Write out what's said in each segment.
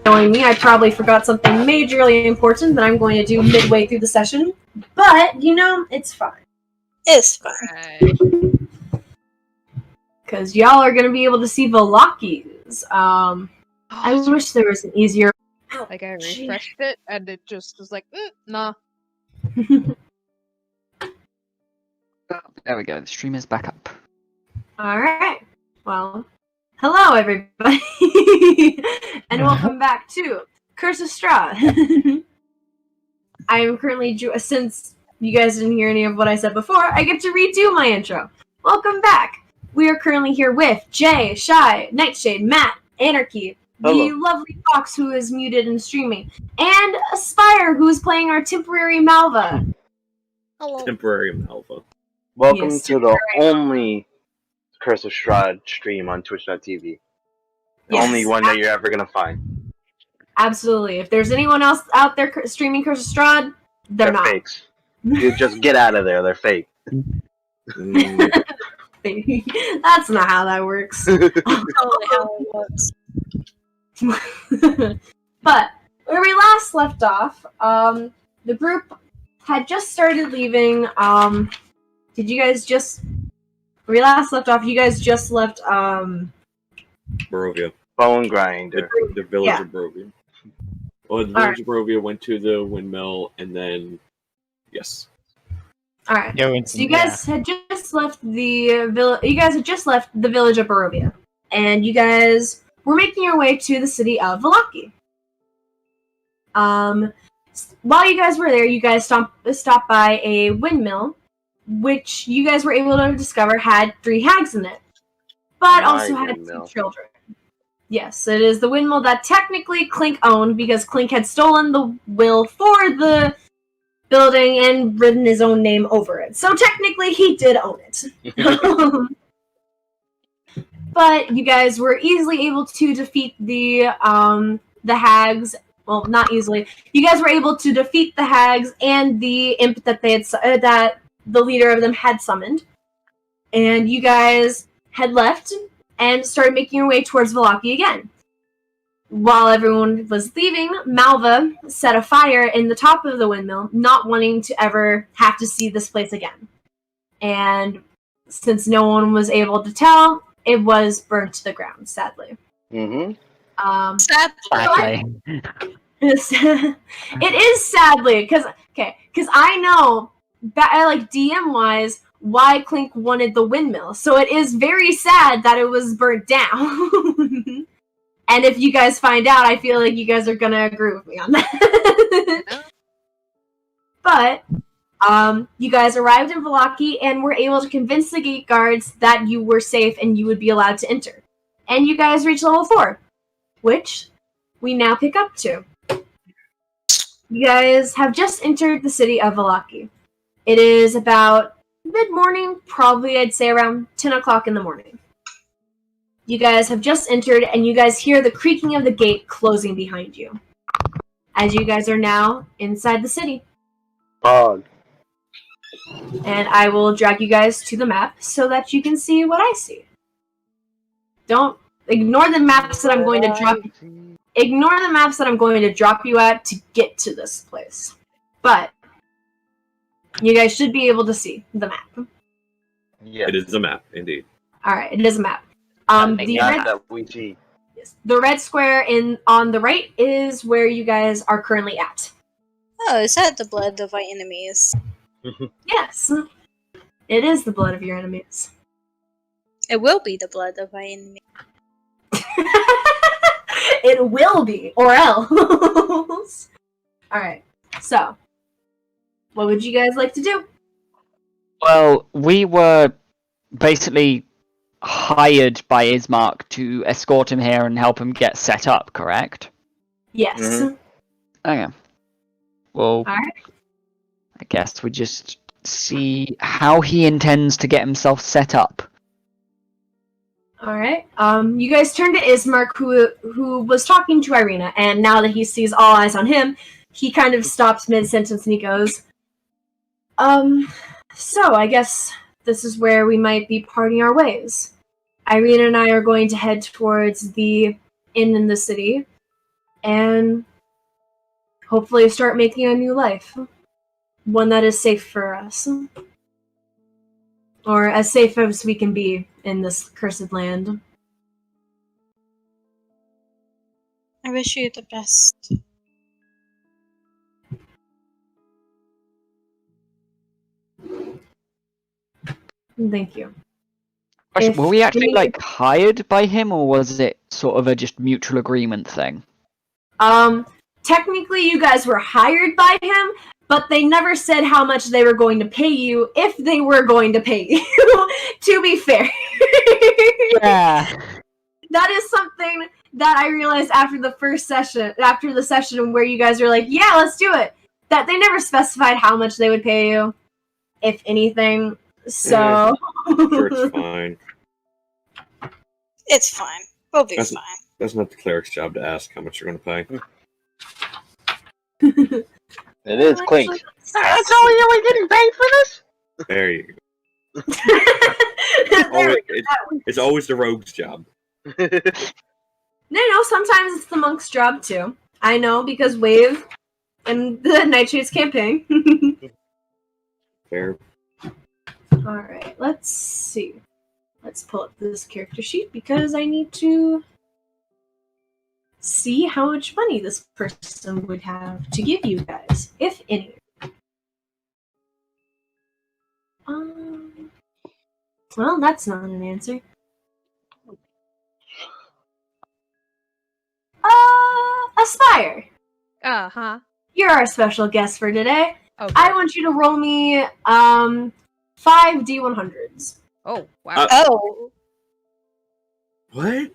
knowing me, I probably forgot something majorly important that I'm going to do midway through the session. But, it's fine. It's fine. Because y'all are going to be able to see Vallaki's. I wish there was an easier... Like, I refreshed it, and it just was like, nah. There we go, the stream is back up. Alright. Well, hello everybody! And welcome back to Curse of Strahd. I am currently... Since you guys didn't hear any of what I said before, I get to redo my intro. Welcome back! We are currently here with Jay, Shy, Nightshade, Matt, Anarchy, the lovely Fox who is muted and streaming, and Aspire who is playing our temporary Malva. Hello. Temporary Malva. Welcome Yes, to the only Curse of Strahd stream on Twitch.tv. The only one that you're ever going to find. Absolutely. If there's anyone else out there streaming Curse of Strahd, they're not. Fakes. You just get out of there. They're fake. That's not how that works. Totally how it works. But where we last left off, the group had just started leaving. Did you guys just? Where we last left off, you guys just left. Barovia. Bone grinder. The village of Barovia. Well, the village of Barovia went to the windmill, and then yes. All right. So you guys had just left the village. You guys had just left the village of Barovia, and you guys were making your way to the city of Vallaki. While you guys were there, you guys stopped by a windmill, which you guys were able to discover had 3 hags in it, but also had 2 children. Yes, it is the windmill that technically Kllink owned because Kllink had stolen the will for the building and written his own name over it. So technically he did own it. But you guys were easily able to defeat the hags. Well, not easily. You guys were able to defeat the hags and the imp that they had that the leader of them had summoned. And you guys had left and started making your way towards Vallaki again. While everyone was leaving, Malva set a fire in the top of the windmill, not wanting to ever have to see this place again. And since no one was able to tell, it was burnt to the ground, sadly. Mm-hmm. Sadly. It is sadly, because I know, DM-wise, why Kllink wanted the windmill. So it is very sad that it was burnt down. And if you guys find out, I feel like you guys are gonna agree with me on that. But, you guys arrived in Vallaki and were able to convince the gate guards that you were safe and you would be allowed to enter. And you guys reached level 4, which we now pick up to. You guys have just entered the city of Vallaki. It is about mid-morning, probably I'd say around 10 o'clock in the morning. You guys have just entered, and you guys hear the creaking of the gate closing behind you. As you guys are now inside the city. Pog. And I will drag you guys to the map so that you can see what I see. Don't ignore the maps that I'm going to drop. Ignore the maps that I'm going to drop you at to get to this place. But you guys should be able to see the map. Yeah. It is a map, indeed. Alright, it is a map. The red square on the right is where you guys are currently at. Oh, is that the blood of our enemies? Yes. It is the blood of your enemies. It will be the blood of our enemies. It will be, or else. Alright, so. What would you guys like to do? Well, we were basically hired by Ismark to escort him here and help him get set up, correct? Yes. Mm-hmm. Okay. Well, Alright. I guess we just see how he intends to get himself set up. Alright. You guys turn to Ismark, who was talking to Irina, and now that he sees all eyes on him, he kind of stops mid-sentence and he goes, so I guess this is where we might be parting our ways. Irina and I are going to head towards the inn in the city, and hopefully start making a new life. One that is safe for us. Or as safe as we can be in this cursed land. I wish you the best. Thank you. Question, If were we actually we- like hired by him, or was it sort of a just mutual agreement thing? Technically you guys were hired by him, but they never said how much they were going to pay you if they were going to pay you, to be fair. Yeah. That is something that I realized after the session where you guys were like, yeah, let's do it. That they never specified how much they would pay you, if anything. So Sure, it's fine. It's fine. We'll be That's- fine. That's not the cleric's job to ask how much you're going to pay. It is Kllink. That's all you're getting paid for this? There you go. There we It's always the rogue's job. No, sometimes it's the monk's job too. I know because Wave and the Nightshade's campaign. Fair. Alright, let's see. Let's pull up this character sheet because I need to see how much money this person would have to give you guys, if any. Well, that's not an answer. Aspire. Uh-huh. You're our special guest for today. Okay. I want you to roll me 5 D100s. Oh, wow. Oh, What?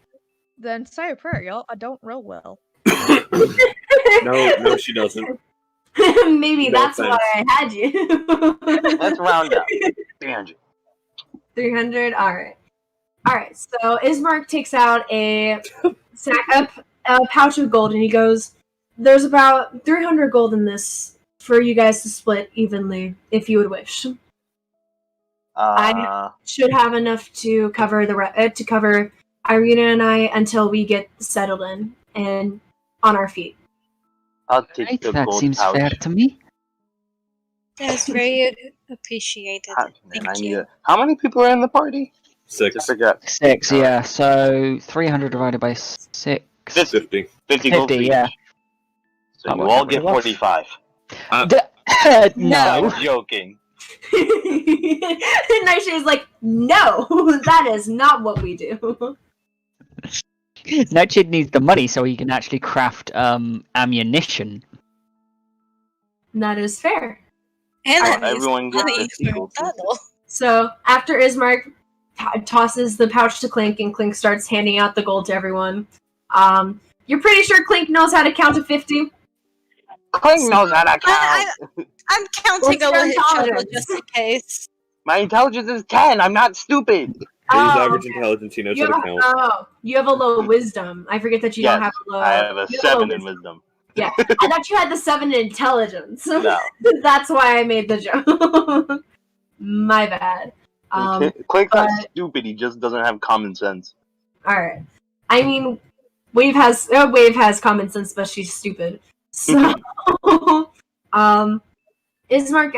Then say a prayer, y'all. I don't roll well. No, she doesn't. Maybe No that's why I had you. Let's round up. 300. 300. All right. So Ismark takes out a pouch of gold, and he goes, "There's about 300 gold in this for you guys to split evenly, if you would wish. Should have enough to cover to cover Irina and I until we get settled in and on our feet." I'll take the That gold seems pouch. fair to me. that's very appreciated. Thank you. How many people are in the party? 6. I forgot. 6, yeah. So 300 divided by 6. 50. 50 gold 50, each. yeah. So That you works all out get pretty well. 45. No. I'm joking. Nightshade's like, "No, that is not what we do." Nightshade needs the money so he can actually craft ammunition. That is fair. And Oh, that means everyone gets money 50 for gold. battle. So after Ismark tosses the pouch to Kllink, and Kllink starts handing out the gold to everyone, you're pretty sure Kllink knows how to count to 50? Kllink knows how to count. I'm counting What's a your little intelligence? just in case. My intelligence is 10. I'm not stupid. He's Oh, average okay. intelligence. He knows how to count. You have a low wisdom. I forget that you don't Yes, have a low. I have a you have 7 low in wisdom. Yeah, I thought you had the 7 in intelligence. No. That's why I made the joke. My bad. Kllink not stupid. He just doesn't have common sense. All right. I mean, Wave has common sense, but she's stupid. So, Ismark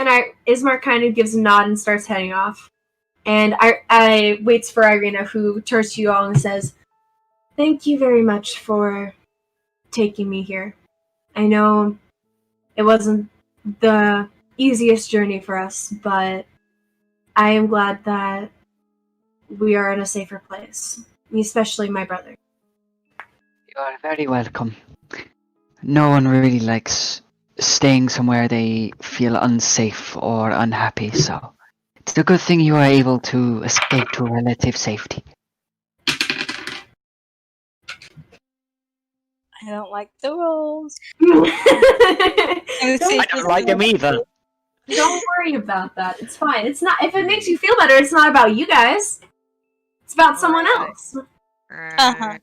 kind of gives a nod and starts heading off. And I waits for Irina, who turns to you all and says, "Thank you very much for taking me here. I know it wasn't the easiest journey for us, but I am glad that we are in a safer place, especially my brother." You are very welcome. No one really likes staying somewhere they feel unsafe or unhappy, so it's a good thing you are able to escape to relative safety. I don't like the rolls. I don't like them either. Don't worry about that. It's fine. It's not. If it makes you feel better, it's not about you guys. It's about someone else. Uh-huh.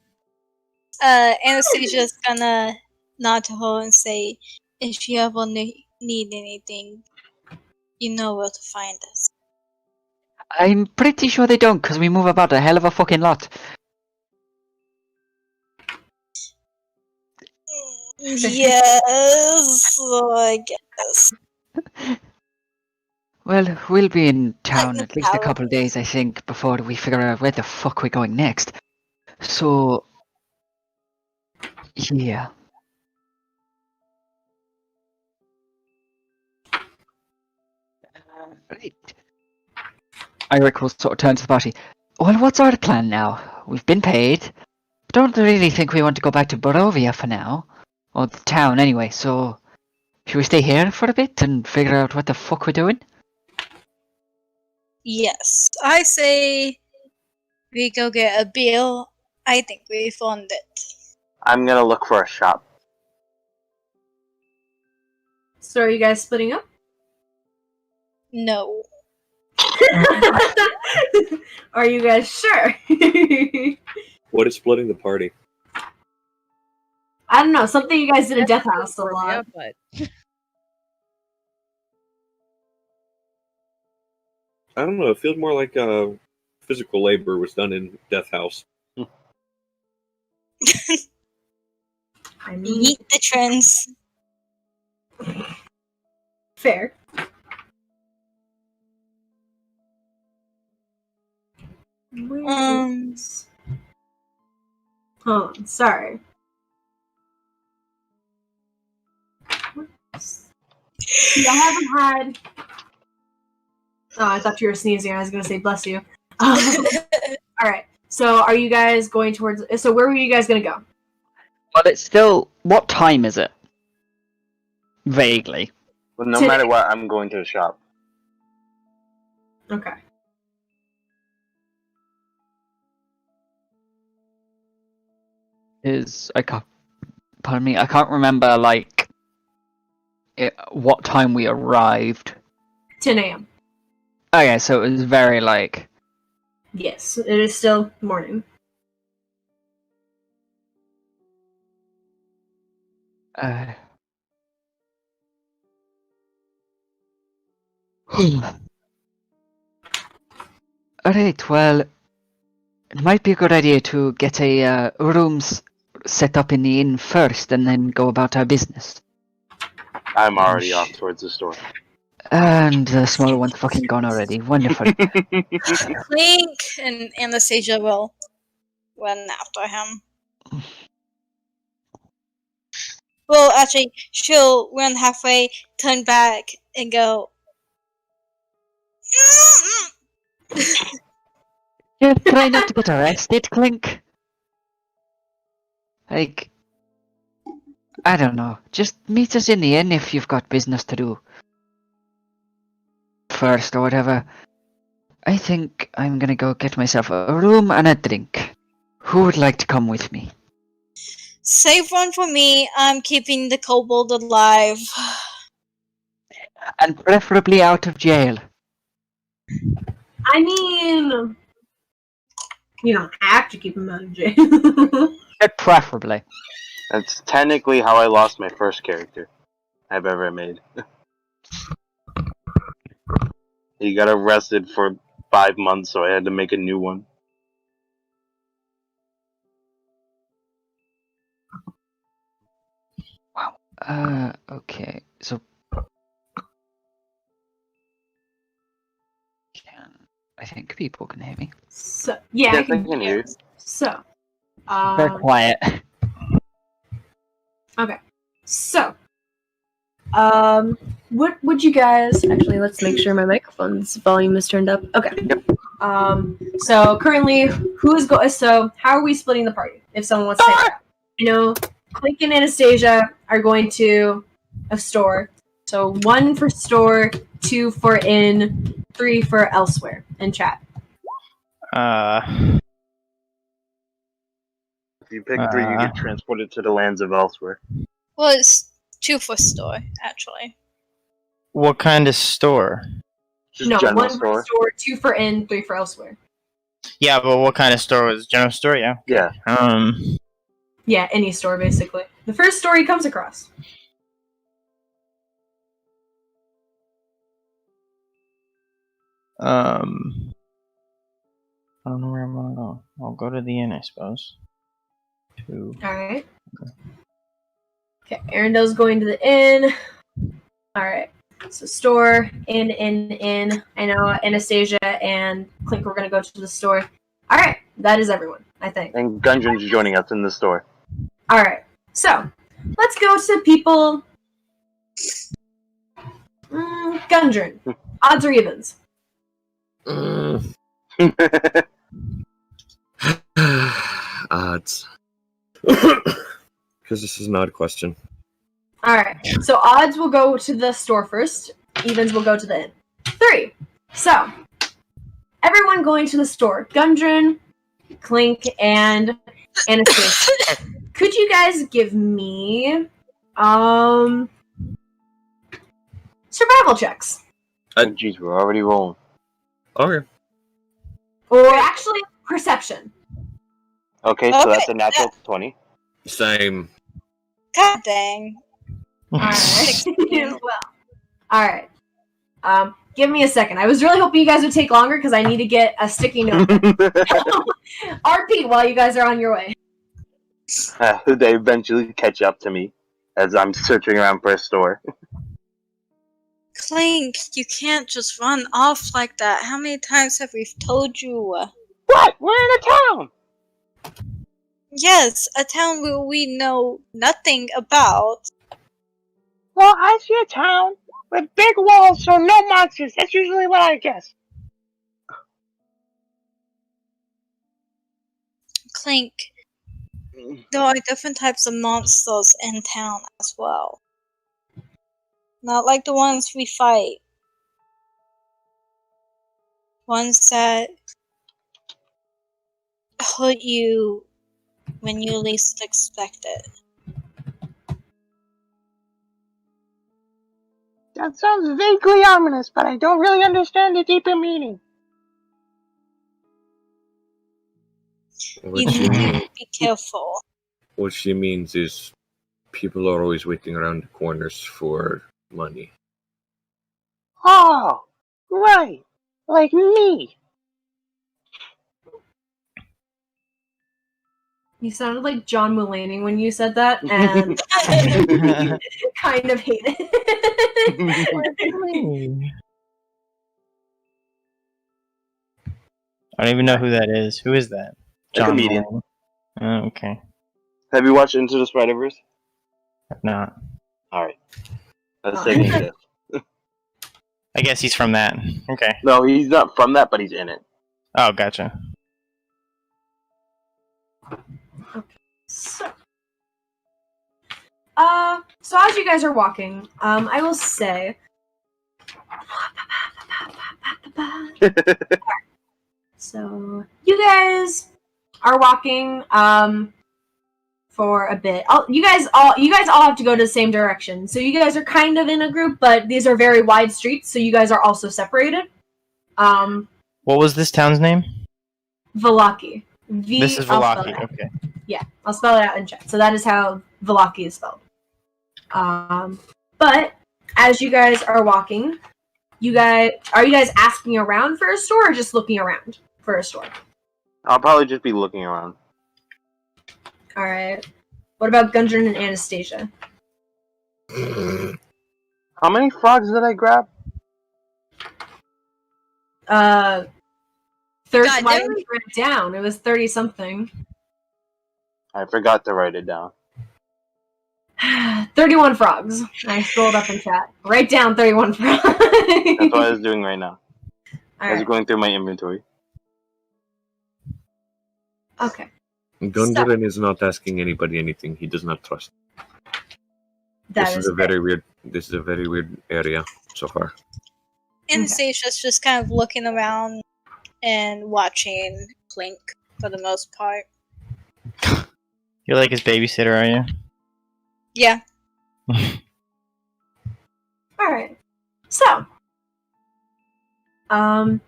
Anastasia's gonna nod to her and say, "If you ever need anything, you know where to find us." I'm pretty sure they don't, because we move about a hell of a fucking lot. Yes, I guess. Well, we'll be in town the at least a power. couple of days, I think, before we figure out where the fuck we're going next. So, yeah. Right. Airic will sort of turn to the party. Well, what's our plan now? We've been paid. Don't really think we want to go back to Barovia for now. Or the town, anyway, so... Should we stay here for a bit and figure out what the fuck we're doing? Yes, I say we go get a bill. I think we found it. I'm gonna look for a shop. So are you guys splitting up? No. Are you guys sure? What is splitting the party? I don't know, something you guys did in Death House a lot. Yeah, but I don't know. It feels more like physical labor was done in Death House. I mean, Yeet the trends. fair. Oh, sorry. See, I haven't had. Oh, I thought you were sneezing. I was gonna say bless you. All right. So, are you guys going towards? So, where were you guys gonna go? But it's still... What time is it? Vaguely. But no Today. matter what, I'm going to the shop. Okay. I can't... Pardon me, I can't remember, like... what time we arrived. 10 a.m. Okay, so it was very, like... Yes, it is still morning. Alright, well... It might be a good idea to get a rooms set up in the inn first and then go about our business. I'm already off towards the store. And the small one's fucking gone already. Wonderful. Kllink and Anastasia will run after him. Well, actually, she'll run halfway, turn back, and go. Yeah, try not to get arrested, Kllink. Like, I don't know. Just meet us in the inn if you've got business to do. First or whatever. I think I'm gonna go get myself a room and a drink. Who would like to come with me? Save one for me. I'm keeping the kobold alive. And preferably out of jail. I mean, you don't have to keep him out of jail. Preferably. That's technically how I lost my first character I've ever made. He got arrested for 5 months, so I had to make a new one. Wow. Okay. So I think people can hear me. So yeah, Yes, I can hear you. So, They're quiet. okay. So, what would you guys actually? Let's make sure my microphone's volume is turned up. Okay. So currently, So, how are we splitting the party? If someone wants to take it out, you know, Kllink and Anastasia are going to a store. So 1 for store, 2 for inn, 3 for elsewhere in chat. If you pick 3, you get transported to the lands of elsewhere. Well, it's 2 for store, actually. What kind of store? Just No, general 1 for store, 2 for inn, 3 for elsewhere. Yeah, but what kind of store was general store? Yeah. Yeah. Yeah, any store basically. The first store he comes across. I don't know where I'm gonna go. I'll go to the inn, I suppose. 2. All right. Okay, Arendyl's going to the inn. Alright. So store, inn. I know Anastasia and Kllink were gonna go to the store. Alright, that is everyone, I think. And Gudrun's joining us in the store. Alright, so let's go to people. Gudrun. Odds or evens? Odds. Because this is an odd question. Alright, so odds will go to the store first. Evens will go to the inn. 3. So, everyone going to the store. Gudrun, Kllink, and Anastasia. Could you guys give me survival checks? Jeez, we're already rolling. Okay. Or actually, perception. Okay, so that's a natural 20. Same. God dang. Alright. Well, alright. Give me a second. I was really hoping you guys would take longer because I need to get a sticky note. RP while you guys are on your way. They eventually catch up to me as I'm searching around for a store. Kllink, you can't just run off like that. How many times have we told you? What? We're in a town! Yes, a town where we know nothing about. Well, I see a town with big walls, so no monsters. That's usually what I guess. Kllink, there are different types of monsters in town as well. Not like the ones we fight. Ones that hurt you when you least expect it. That sounds vaguely ominous, but I don't really understand the deeper meaning. What You she, need mean, to be careful. what she means is people are always waiting around the corners for money. Oh, right. Like me. You sounded like John Mulaney when you said that, and kind of hate it. I don't even know who that is. Who is that? A comedian. Mulaney. Oh, okay. Have you watched Into the Spider-Verse? I've not. Alright. Let's take a guess. I guess he's from that. Okay. No, he's not from that, but he's in it. Oh, gotcha. So, so as you guys are walking, I will say, so you guys are walking, for a bit. You guys all have to go to the same direction. So you guys are kind of in a group, but these are very wide streets, so you guys are also separated. What was this town's name? Vallaki. This is Vallaki. Okay. Yeah, I'll spell it out in chat. So that is how Vallaki is spelled. But as you guys are walking, are you guys asking around for a store or just looking around for a store? I'll probably just be looking around. Alright. What about Gudrun and Anastasia? How many frogs did I grab? 30. God, Why damn. didn't you write it down? It was 30 something. I forgot to write it down. 31 frogs. I scrolled up in chat. Write down 31 frogs. That's what I was doing right now. I was Alright. going through my inventory. Okay. Gudrun is not asking anybody anything. He does not trust. This is a very weird area so far. Anastasia's just kind of looking around and watching Kllink for the most part. You're like his babysitter, are you? Yeah. Alright. So. Alright.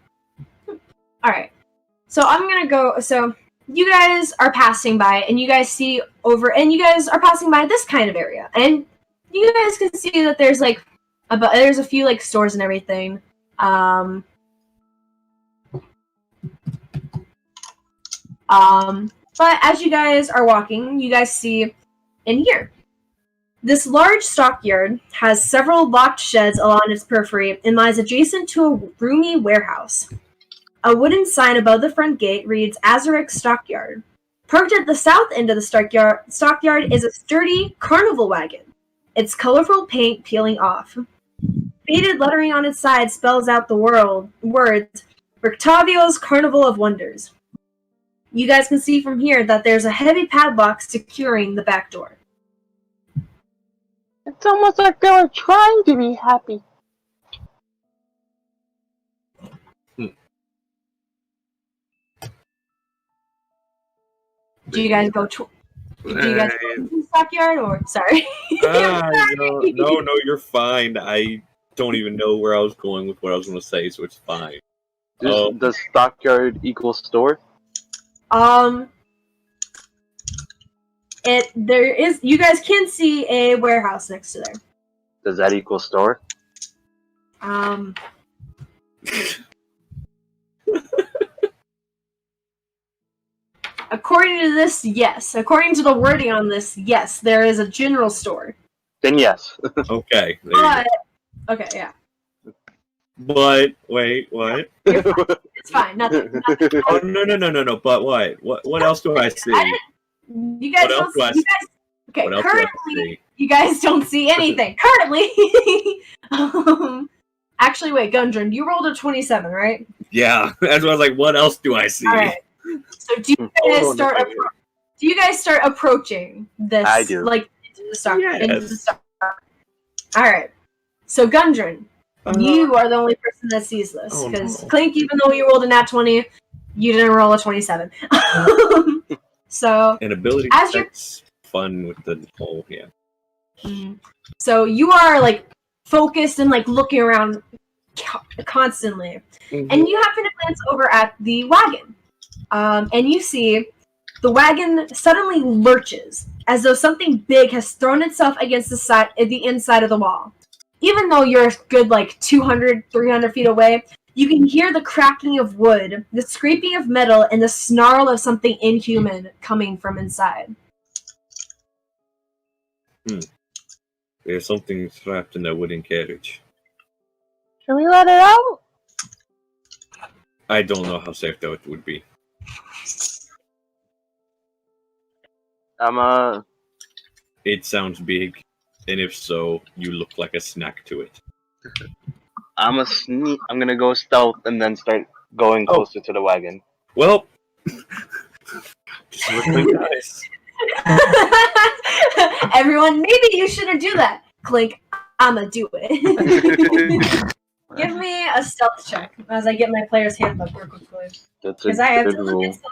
So I'm gonna go. So you guys are passing by, and you guys see over, and you guys are passing by this kind of area, and you guys can see that there's like, there's a few like stores and everything. But as you guys are walking, you guys see in here. This large stockyard has several locked sheds along its periphery and lies adjacent to a roomy warehouse. A wooden sign above the front gate reads Airic Stockyard. Parked at the south end of the stockyard is a sturdy carnival wagon, its colorful paint peeling off. Faded lettering on its side spells out the words Rictavio's Carnival of Wonders. You guys can see from here that there's a heavy padlock securing the back door. It's almost like they were trying to be happy. Do you guys go to the stockyard or sorry? No, you're fine. I don't even know where I was going with what I was going to say, so it's fine. Does stockyard equal store? You guys can see a warehouse next to there. Does that equal store? According to this, yes. According to the wording on this, yes, there is a general store. Then yes. Okay. There you go. Okay, yeah. But wait, what? It's fine. Nothing. Oh no! But what? What else do I see? You guys don't see. Okay, currently, you guys don't see anything. Currently, actually, wait, Gudrun, you rolled a 27, right? Yeah, that's what I was like. What else do I see? All right. So do you guys start approaching this? I do. Like into the stock. Yes. Into the stock. All right. So Gudrun, you are the only person that sees this because Kllink, even though you rolled a nat 20, you didn't roll a 27. So an ability that's fun with the whole So you are like focused and like looking around constantly, and you happen to glance over at the wagon. And you see the wagon suddenly lurches as though something big has thrown itself against the inside of the wall. Even though you're a good 200, 300 feet away, you can hear the cracking of wood, the scraping of metal, and the snarl of something inhuman coming from inside. There's something trapped in that wooden carriage. Should we let it out? I don't know how safe that would be. It sounds big, and if so, you look like a snack to it. I'm gonna go stealth and then start going closer to the wagon. Well, just really nice. Everyone, maybe you shouldn't do that. Kllink, I'ma do it. Give me a stealth check as I get my player's handbook real quickly. Because I have to look at something.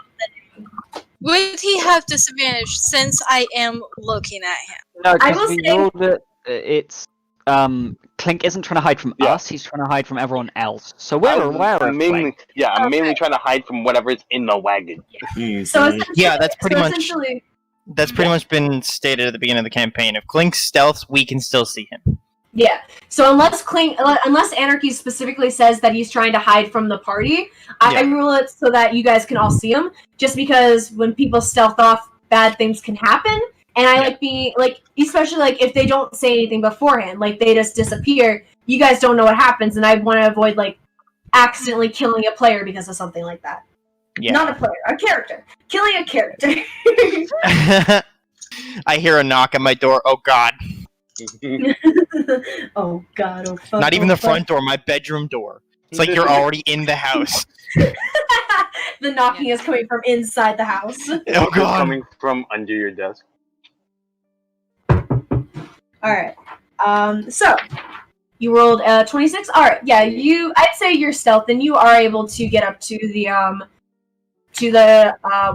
Would he have disadvantage since I am looking at him? No, I will because we say- rolled it. It's Kllink isn't trying to hide from Yeah. us. He's trying to hide from everyone else. So we're I'm mainly Okay. trying to hide from whatever's in the wagon. So essentially, Yeah, that's pretty much- essentially- That's pretty much been stated at the beginning of the campaign. If Kllink stealths, we can still see him. Yeah. So unless Anarchy specifically says that he's trying to hide from the party, I rule it so that you guys can all see him. Just because when people stealth off, bad things can happen, and I like being especially if they don't say anything beforehand, they just disappear. You guys don't know what happens, and I want to avoid accidentally killing a player because of something like that. Yeah. Not a player, a character. Killing a character. I hear a knock at my door. Oh god. Oh god, oh fuck. Not even oh, the front door, my bedroom door. It's like you're already in the house. The knocking is coming from inside the house. Oh It's god. coming from under your desk. Alright. So you rolled 26? Alright, yeah, I'd say you're stealth and you are able to get up to the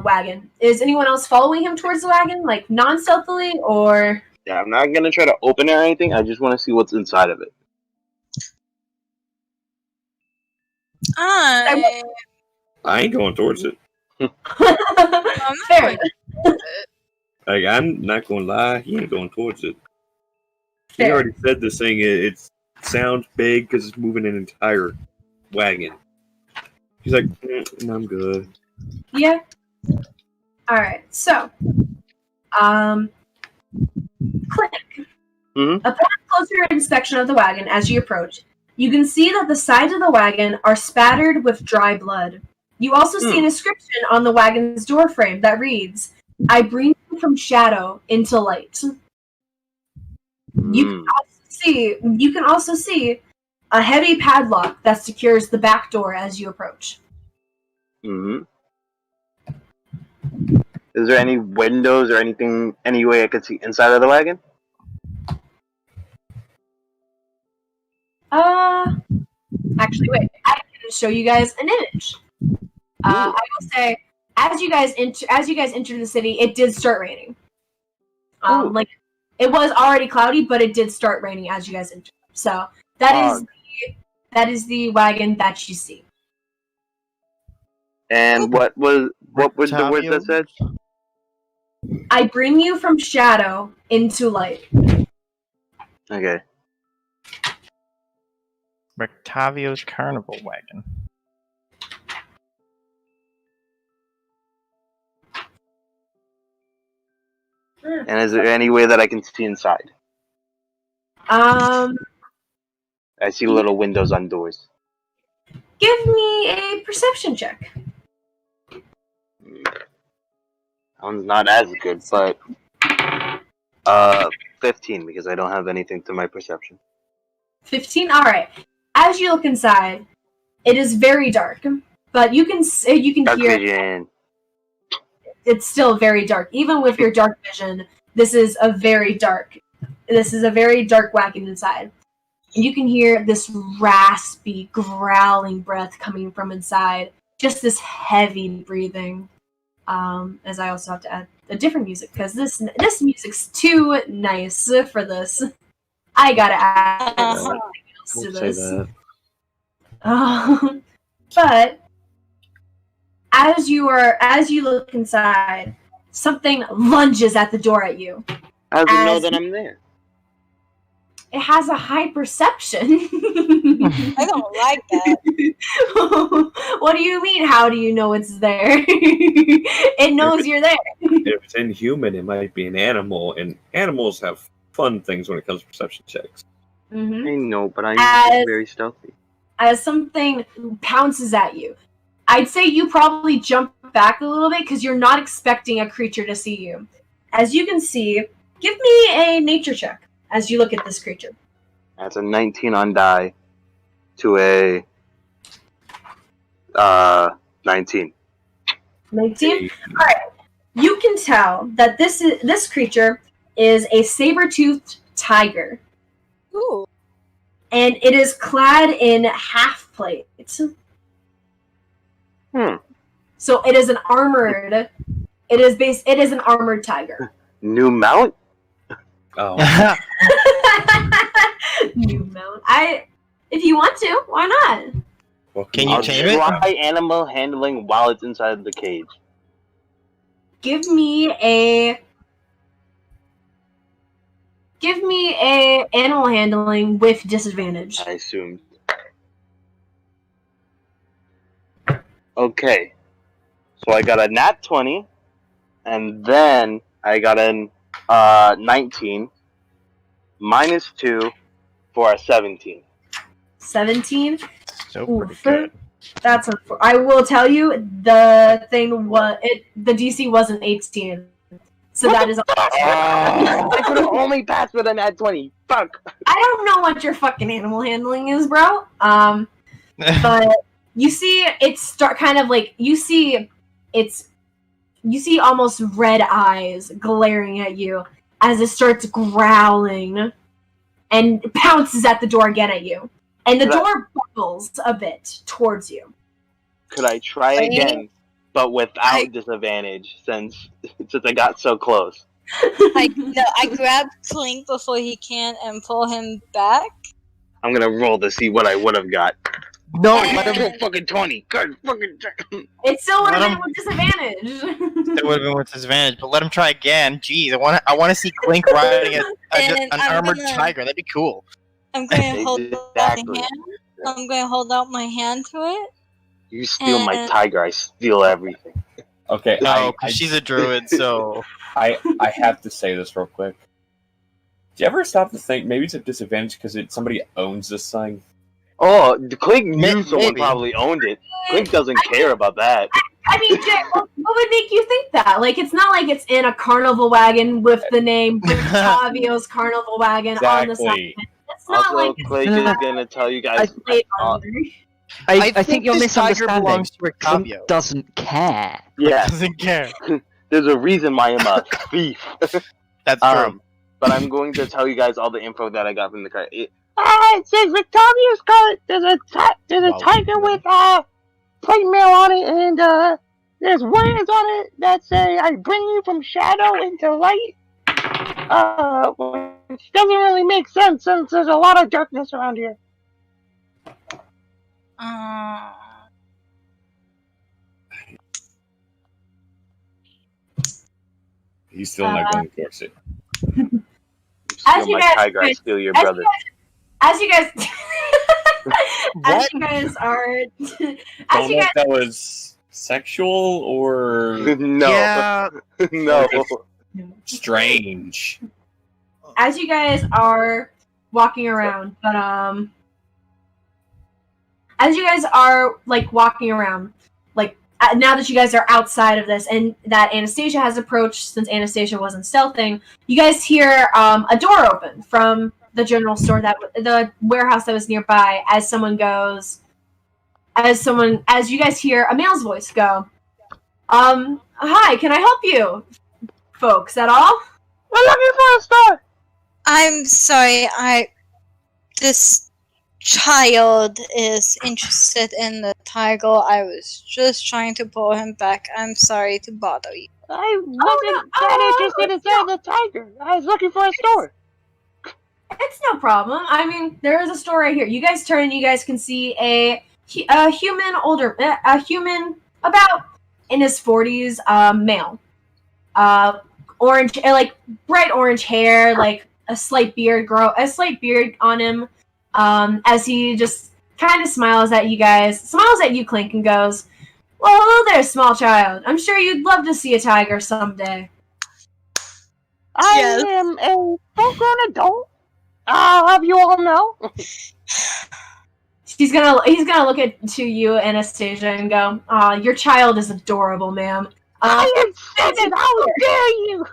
wagon. Is anyone else following him towards the wagon? Non-stealthily or Yeah, I'm not gonna try to open it or anything. I just want to see what's inside of it. I ain't going towards it. Fair. I'm not gonna lie, he ain't going towards it. He Fair. already said this thing. It sounds big because it's moving an entire wagon. He's like, I'm good. Yeah. Alright, so Kllink, Mm-hmm. Upon closer inspection of the wagon, as you approach, you can see that the sides of the wagon are spattered with dry blood. You also see an inscription on the wagon's doorframe that reads, "I bring you from shadow into light." You can also see a heavy padlock that secures the back door as you approach. Mm-hmm. Is there any windows or anything, any way I could see inside of the wagon? Actually, wait. I can show you guys an image. I will say, as you guys enter the city, it did start raining. Like it was already cloudy, but it did start raining as you guys entered. So that is the wagon that you see. And what was the word that said? I bring you from shadow into light. Okay. Rectavio's carnival wagon. And is there any way that I can see inside? I see little windows on doors. Give me a perception check. That one's not as good, but 15 because I don't have anything to my perception. 15. All right. As you look inside, it is very dark, but you can Dark hear. vision. It's still very dark, even with your dark vision. This is a very dark wagon inside. And you can hear this raspy, growling breath coming from inside. Just this heavy breathing. As I also have to add a different music because this music's too nice for this. I gotta add something else to Don't this. say that. But as you look inside, something lunges at the door at you. How does it know that I'm there? It has a high perception. I don't like that. What do you mean? How do you know it's there? It knows you're there. If it's inhuman, it might be an animal, and animals have fun things when it comes to perception checks. Mm-hmm. I know, but I'm very stealthy. As something pounces at you, I'd say you probably jump back a little bit because you're not expecting a creature to see you. As you can see, give me a nature check as you look at this creature. That's a 19 on die to a 19. 19? Alright. You can tell that this creature is a saber-toothed tiger. Ooh. And it is clad in half plate. So it is an armored tiger. New mount? Oh. New mount. If you want to, why not? Well, Can you tame it? Try animal handling while it's inside the cage. Give me a animal handling with disadvantage. I assumed. Okay. So I got a nat 20, and then I got a 19, minus 2 for a 17. 17? So pretty good. That's I will tell you the DC wasn't 18. So that is I could have only passed with a nat 20. Fuck. I don't know what your fucking animal handling is, bro. But you see it's kind of like you see almost red eyes glaring at you as it starts growling and pounces at the door again at you. And the door buckles a bit towards you. Could I try again, but without disadvantage, since I got so close? I grab Kllink before he can and pull him back. I'm gonna roll to see what I would have got. No, let him roll fucking 20. God fucking. It still would have been with disadvantage. It would have been with disadvantage, but let him try again. Jeez, I want to see Kllink riding an armored tiger. That'd be cool. I'm going to hold out my hand. I'm going to hold out my hand to it. You steal my tiger, I steal everything. Okay. No, because she's a druid, so I have to say this real quick. you ever stop to think maybe it's a disadvantage because somebody owns this thing? Oh, Kllink knew someone Maybe. probably owned it. Kllink doesn't care about that. I mean, Jay, what would make you think that? Like, it's not like it's in a carnival wagon with the name Tavio's carnival wagon on the side. Exactly. It's not Also, like Kllink is gonna tell you guys. I think you're this tiger misunderstanding. belongs to Kllink Octavio. doesn't care. Yeah, Doesn't care. there's a reason why I'm a thief. That's true. But I'm going to tell you guys all the info that I got from the cart. It says Octavio's cart. There's a tiger with plate mail on it, and there's words on it that say, "I bring you from shadow into light." Which doesn't really make sense since there's a lot of darkness around here. He's still not going to force it. As Steal you my guys- tiger, I steal your as brother. as you guys, as What? you guys are, as Don't you know guys, if that was sexual or No, Yeah. no. strange. as you guys are walking around, but as you guys are like walking around, like now that you guys are outside of this and that Anastasia has approached, since Anastasia wasn't stealthing, you guys hear a door open from the general store, the warehouse that was nearby, as you guys hear a male's voice go, hi, can I help you folks at all? We're looking for a store. I'm sorry, this child is interested in the tiger. I was just trying to pull him back. I'm sorry to bother you. I wasn't that interested in the tiger. I was looking for a store. It's no problem. I mean, there is a store right here. You guys turn and you guys can see a human about in his 40s, male. Orange, like bright orange hair, like a slight beard on him. As he just kind of smiles at you, Kllink, and goes, "Well, hello there, small child. I'm sure you'd love to see a tiger someday." Yes. I am a full-grown adult. I'll have you all know. He's gonna look to you, Anastasia, and go, your child is adorable, ma'am. I am 7. How dare you?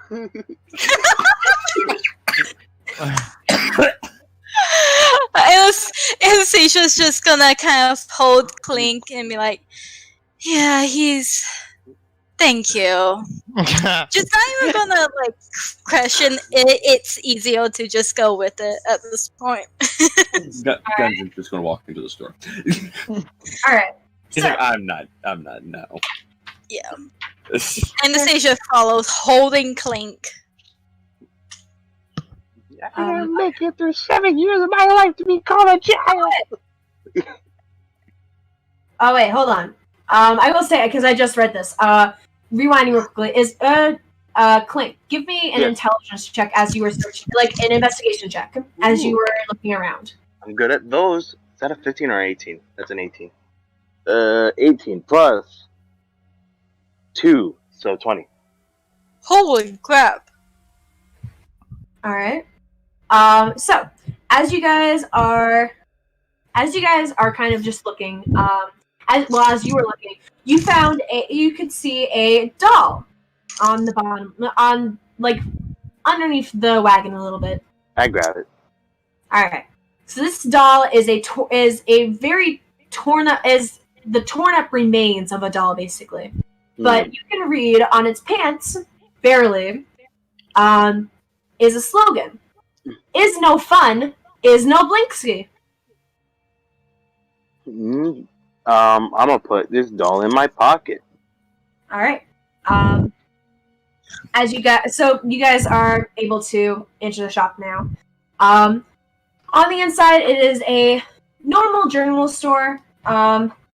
Anastasia's just gonna kind of hold Kllink and be like, yeah, thank you. Just not even gonna like question it. It's easier to just go with it at this point. Gungeon's just going to walk into the store. Alright. He's like, I'm not, no. Yeah. Anastasia follows, holding Kllink. I didn't make it through 7 years of my life to be called a child. Oh wait, hold on. I will say, because I just read this. Rewinding real quickly is Kllink, give me an intelligence check as you were searching, like an investigation check as you were looking around. I'm good at those. Is that a 15 or 18? That's an 18. 18 plus 2, so 20. Holy crap! All right. So as you guys are kind of just looking, as you were looking, you could see a doll on the bottom, like underneath the wagon a little bit. I grab it. All right. So this doll is a very torn up, is the torn up remains of a doll, basically. But you can read on its pants, barely, is a slogan: "Is no fun, is no Blinksky." I'm gonna put this doll in my pocket. All right. As you guys are able to enter the shop now. On the inside, it is a normal journal store.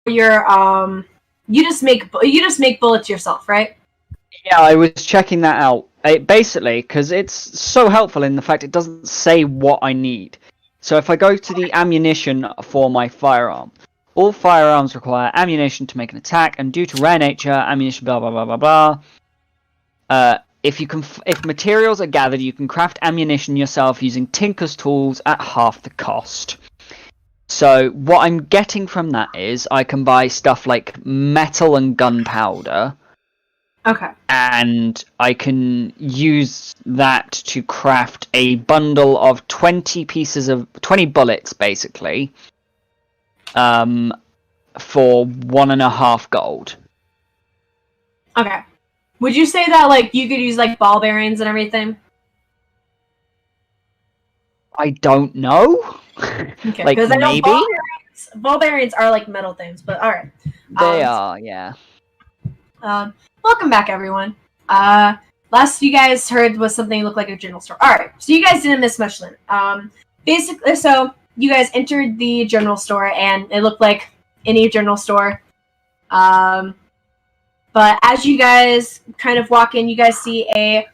You just make bullets yourself, right? Yeah, I was checking that out. Basically, because it's so helpful in the fact it doesn't say what I need. So if I go to the ammunition for my firearm, all firearms require ammunition to make an attack, and due to rare nature, ammunition blah blah blah blah blah. if materials are gathered, you can craft ammunition yourself using Tinker's tools at half the cost. So what I'm getting from that is I can buy stuff like metal and gunpowder. Okay. And I can use that to craft a bundle of 20 bullets, basically, for 1.5 gold. Okay. Would you say that, like, you could use, like, ball bearings and everything? I don't know. Okay, like, maybe? Ball bearings are, like, metal things, but alright. They are, yeah. Welcome back, everyone. Last you guys heard was something that looked like a general store. Alright, so you guys didn't miss much then. Basically, so you guys entered the general store, and it looked like any general store. But as you guys kind of walk in, you guys see a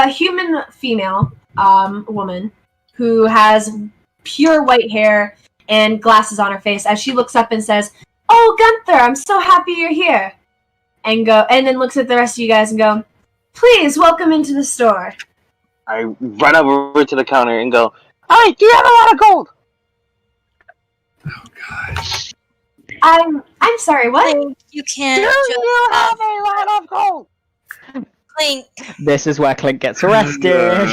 human female woman who has pure white hair and glasses on her face as she looks up and says, "Oh, Gunther, I'm so happy you're here." And then looks at the rest of you guys and go, "Please, welcome into the store." I run over to the counter and go, "Hey, do you have a lot of gold?" Oh god. I'm sorry, what? You can't Do you have a lot of gold? Kllink. This is where Kllink gets arrested.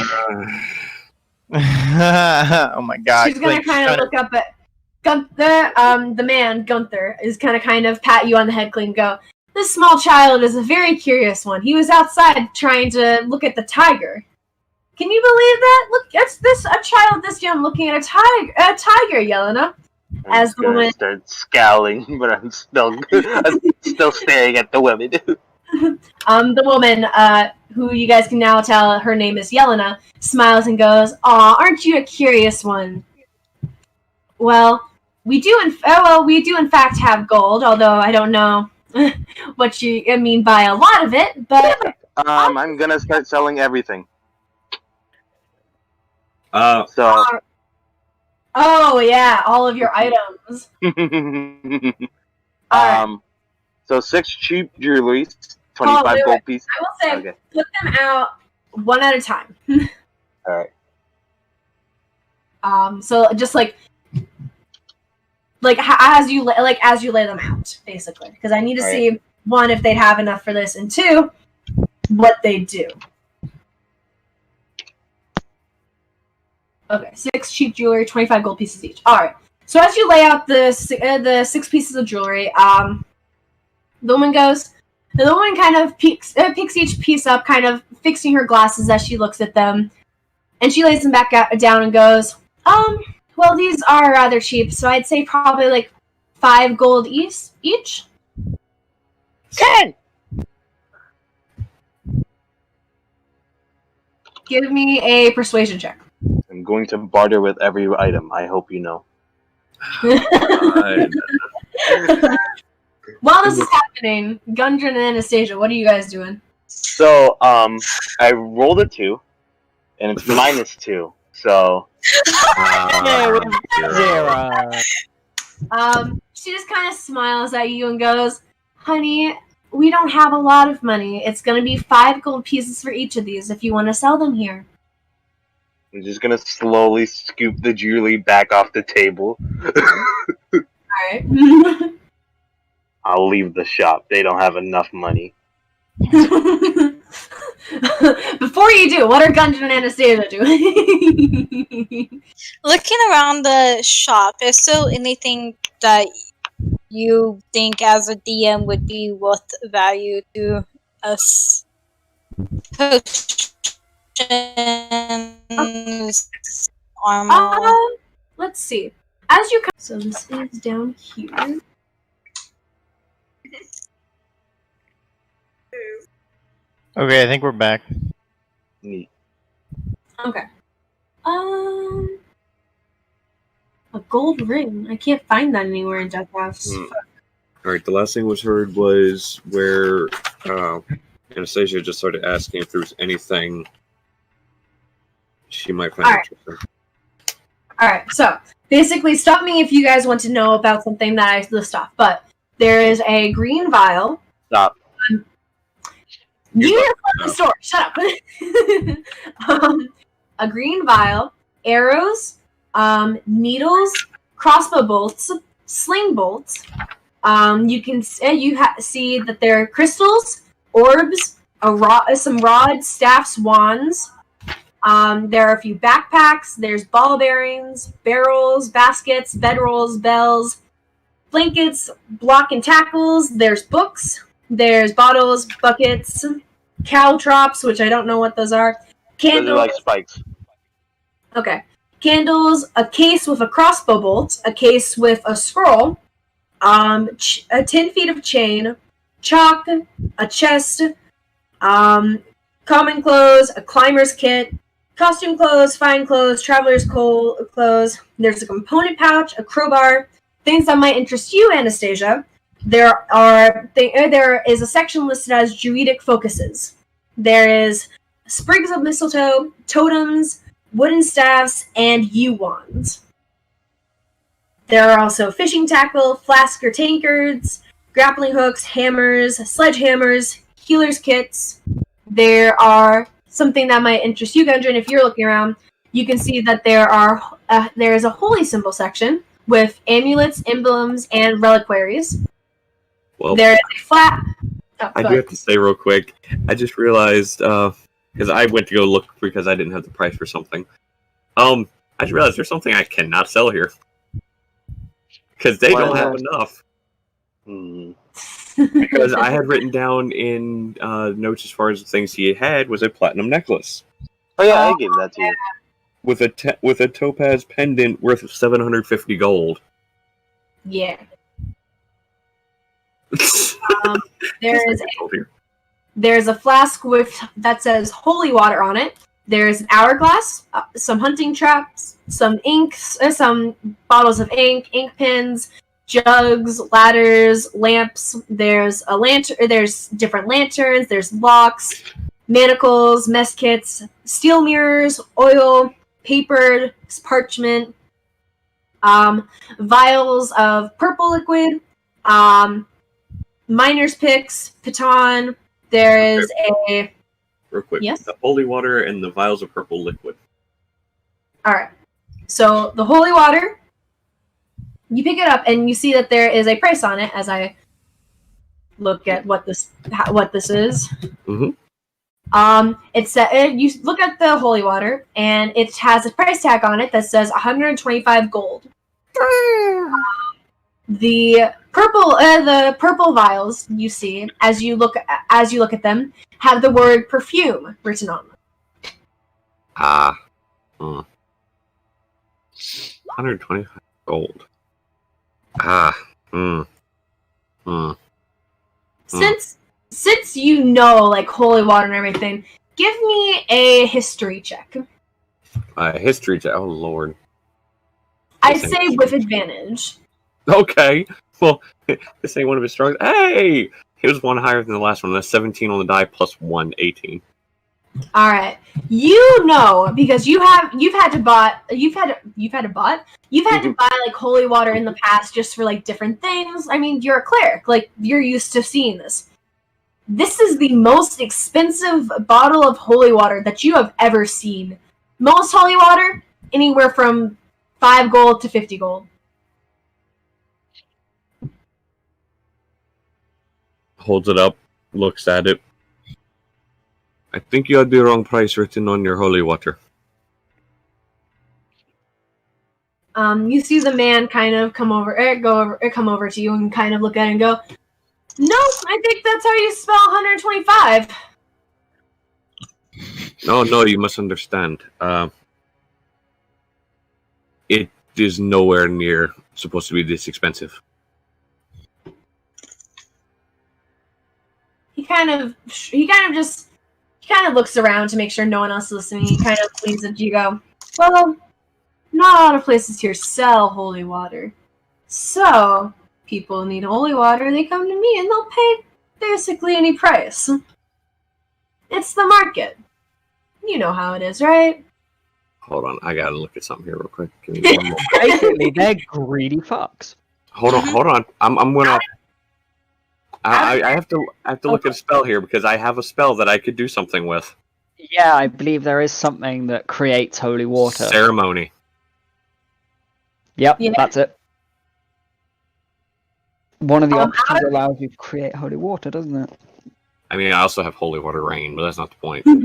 Oh my god. She's gonna Kllink, kind of look up at Gunther. The man, Gunther, is kind of pat you on the head, Kllink, go, "This small child is a very curious one. He was outside trying to look at the tiger. Can you believe that? Look, it's a child this young looking at a tiger, Yelena." As the woman starts scowling, but I'm still staring at the women. The woman, who you guys can now tell her name is Yelena, smiles and goes, "Aw, aren't you a curious one? Well, we do in fact have gold, although I don't know what you mean by a lot of it, but I'm gonna start selling everything. Oh yeah, all of your items. So 6 cheap jewelries, 25 gold pieces. I will say, okay. Put them out one at a time. Alright. So just like as you lay them out, basically, because I need to see, one, if they'd have enough for this, and two, what they do. Okay, 6 cheap jewelry, 25 gold pieces each. All right. So as you lay out the 6 pieces of jewelry, the woman kind of picks each piece up, kind of fixing her glasses as she looks at them, and she lays them back down and goes, well, these are rather cheap, so I'd say probably like 5 gold each. 10! Give me a persuasion check. I'm going to barter with every item, I hope you know. While this is happening, Gudrun and Anastasia, what are you guys doing? So, I rolled a 2, and it's -2, so... 0. She just kind of smiles at you and goes, "Honey, we don't have a lot of money. It's going to be 5 gold pieces for each of these if you want to sell them here." I'm just gonna slowly scoop the jewelry back off the table. Alright. I'll leave the shop. They don't have enough money. Before you do, what are Gudrun and Anastasia doing? Looking around the shop, is there anything that you think as a DM would be worth value to us? Armor. Let's see. As you come, so this is down here. Okay, I think we're back. Neat. Okay. A gold ring. I can't find that anywhere in Death House. Alright, the last thing was heard was where Anastasia just started asking if there was anything she might find interesting. Alright, so basically stop me if you guys want to know about something that I list off, but there is a green vial. Stop. You need to flip the store. Shut up. A green vial, arrows, needles, crossbow bolts, sling bolts. You can see that there are crystals, orbs, some rods, staffs, wands. There are a few backpacks. There's ball bearings, barrels, baskets, bedrolls, bells, blankets, block and tackles. There's books. There's bottles, buckets, caltrops, which I don't know what those are. Candles. Those are like spikes. Okay. Candles, a case with a crossbow bolt, a case with a scroll, 10 feet of chain, chalk, a chest, common clothes, a climber's kit, costume clothes, fine clothes, traveler's clothes. There's a component pouch, a crowbar, things that might interest you, Anastasia. There is a section listed as Druidic focuses. There is sprigs of mistletoe, totems, wooden staffs, and yew wands. There are also fishing tackle, flask or tankards, grappling hooks, hammers, sledgehammers, healer's kits. There are something that might interest you, Gudrun. If you're looking around, you can see that there is a holy symbol section with amulets, emblems, and reliquaries. Well, there is a flat... Oh, I do have to say real quick, I just realized, because I went to go look because I didn't have the price for something. I just realized there's something I cannot sell here. Because they don't have enough. Because I had written down in notes as far as the things he had was a platinum necklace. Oh yeah, I gave that to you. With a topaz pendant worth 750 gold. Yeah. There's a flask that says holy water on it. There's an hourglass, some hunting traps, some inks, some bottles of ink pens, jugs, ladders, lamps. There's a lantern. There's different lanterns. There's locks, manacles, mess kits, steel mirrors, oil, paper, parchment, vials of purple liquid, miner's picks, piton. There is a... Real quick. Yes? The holy water and the vials of purple liquid. Alright. So, the holy water, you pick it up and you see that there is a price on it as I look at what this is. Mm-hmm. You look at the holy water and it has a price tag on it that says 125 gold. The purple vials you see as you look at them have the word perfume written on them. 125 gold. Since you know like holy water and everything, give me a history check. History check. Oh lord. I'd say with advantage. Okay. Well, this ain't one of his strongest. Hey, it was one higher than the last one. That's 17 on the die plus 1, 18. All right, you know because you've had to buy like holy water in the past just for like different things. I mean, you're a cleric, like you're used to seeing this. This is the most expensive bottle of holy water that you have ever seen. Most holy water, anywhere from 5 gold to 50 gold. Holds it up, looks at it. I think you had the wrong price written on your holy water. You see the man kind of come over to you and kind of look at it and go, "No, I think that's how you spell 125." No, you must understand. It is nowhere near supposed to be this expensive. He kind of looks around to make sure no one else is listening. He kind of leans into you and go, "Well, not a lot of places here sell holy water. So, people need holy water, they come to me and they'll pay basically any price. It's the market. You know how it is, right?" Hold on, I gotta look at something here real quick. Give me one moment. Basically, they're greedy fucks. Hold on. I'm gonna... I have to look at a spell here because I have a spell that I could do something with. Yeah, I believe there is something that creates holy water. Ceremony. Yep, Yeah. that's it. One of the Out options of- allows you to create holy water, doesn't it? I mean, I also have holy water rain, but that's not the point. Out of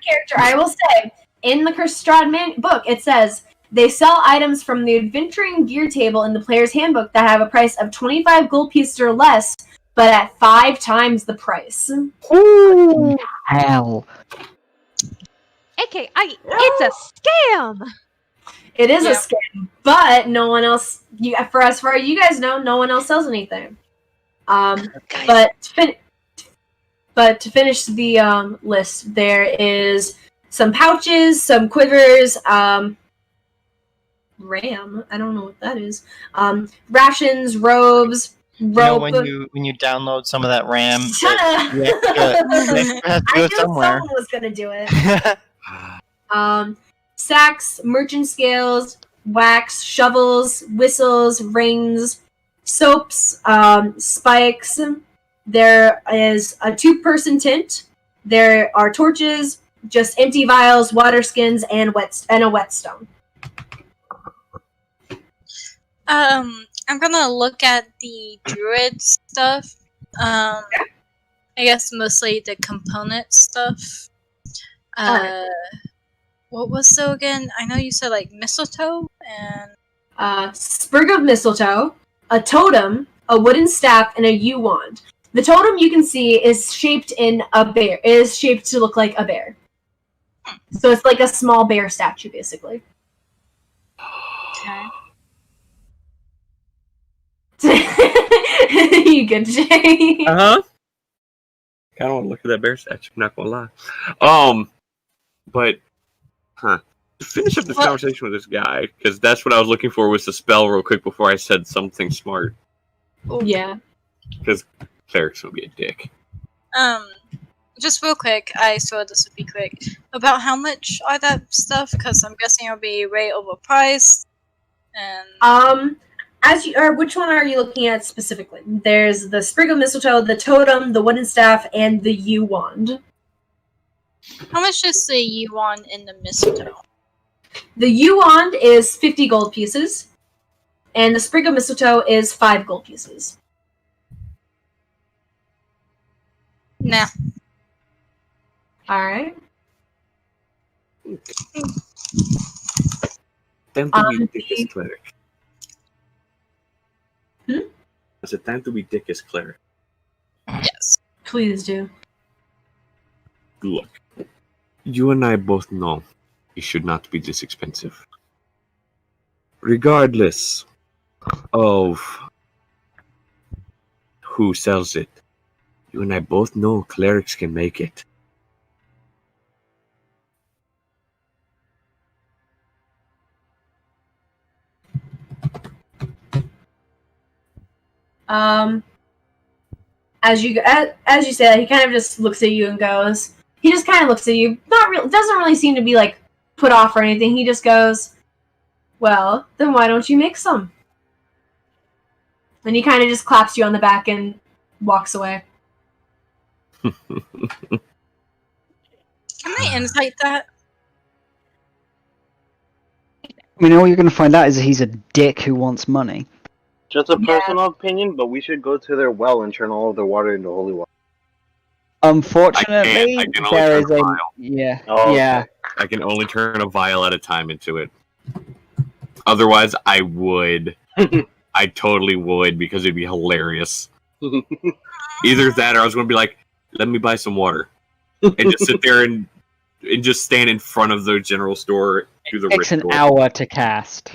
character, I will say, in the Cursed Strahd book, it says, they sell items from the adventuring gear table in the player's handbook that have a price of 25 gold pieces or less, but at 5 times the price. Ooh, hell. AKA, it's a scam! It is Yeah. a scam, but no one else, for as far as you guys know, no one else sells anything. But to finish the list, there is some pouches, some quivers, ram. I don't know what that is. Rations, robes, You know, rope. when you download some of that RAM, Shut up! you have to I go knew somewhere. someone was gonna do it. Sacks, merchant scales, wax, shovels, whistles, rings, soaps, spikes. There is a 2-person tent. There are torches, just empty vials, water skins, and a whetstone. I'm gonna look at the druid stuff. I guess mostly the component stuff. What was so again? I know you said like mistletoe and Sprig of mistletoe, a totem, a wooden staff, and a yew wand. The totem you can see is shaped in a bear. It is shaped to look like a bear. So it's like a small bear statue, basically. okay. You good, Jay? Uh-huh. I don't want to look at that bear statue, I'm not gonna lie. But to finish up this conversation with this guy, because that's what I was looking for was the spell real quick before I said something smart. Yeah. Because clerics will be a dick. Just real quick, I swear this would be quick. About how much are that stuff? Because I'm guessing it'll be way overpriced. And Which one are you looking at specifically? There's the sprig of mistletoe, the totem, the wooden staff, and the yew wand. how much is the yuan in the mistletoe? The yew wand is 50 gold pieces, and the sprig of mistletoe is 5 gold pieces. Nah. Alright. Time to be dick as cleric. Hmm? Is it time to be dick as cleric? Yes. Please do. Look, you and I both know it should not be this expensive. Regardless of who sells it, you and I both know clerics can make it. As you say that, he kind of just looks at you and goes. He just kind of looks at you. Doesn't really seem to be like put off or anything. He just goes, "Well, then why don't you make some?" And he kind of just claps you on the back and walks away. Can I insight that? I mean, all you're going to find out is that he's a dick who wants money. Just a personal opinion, but we should go to their well and turn all of their water into holy water. Unfortunately, I can only there is turn a... a vial. Yeah, Oh, yeah. I can only turn a vial at a time into it. Otherwise, I would. I totally would, because it'd be hilarious. Either that, or I was going to be like, let me buy some water. And just sit there and just stand in front of the general store, do the It takes an ritual. hour to cast.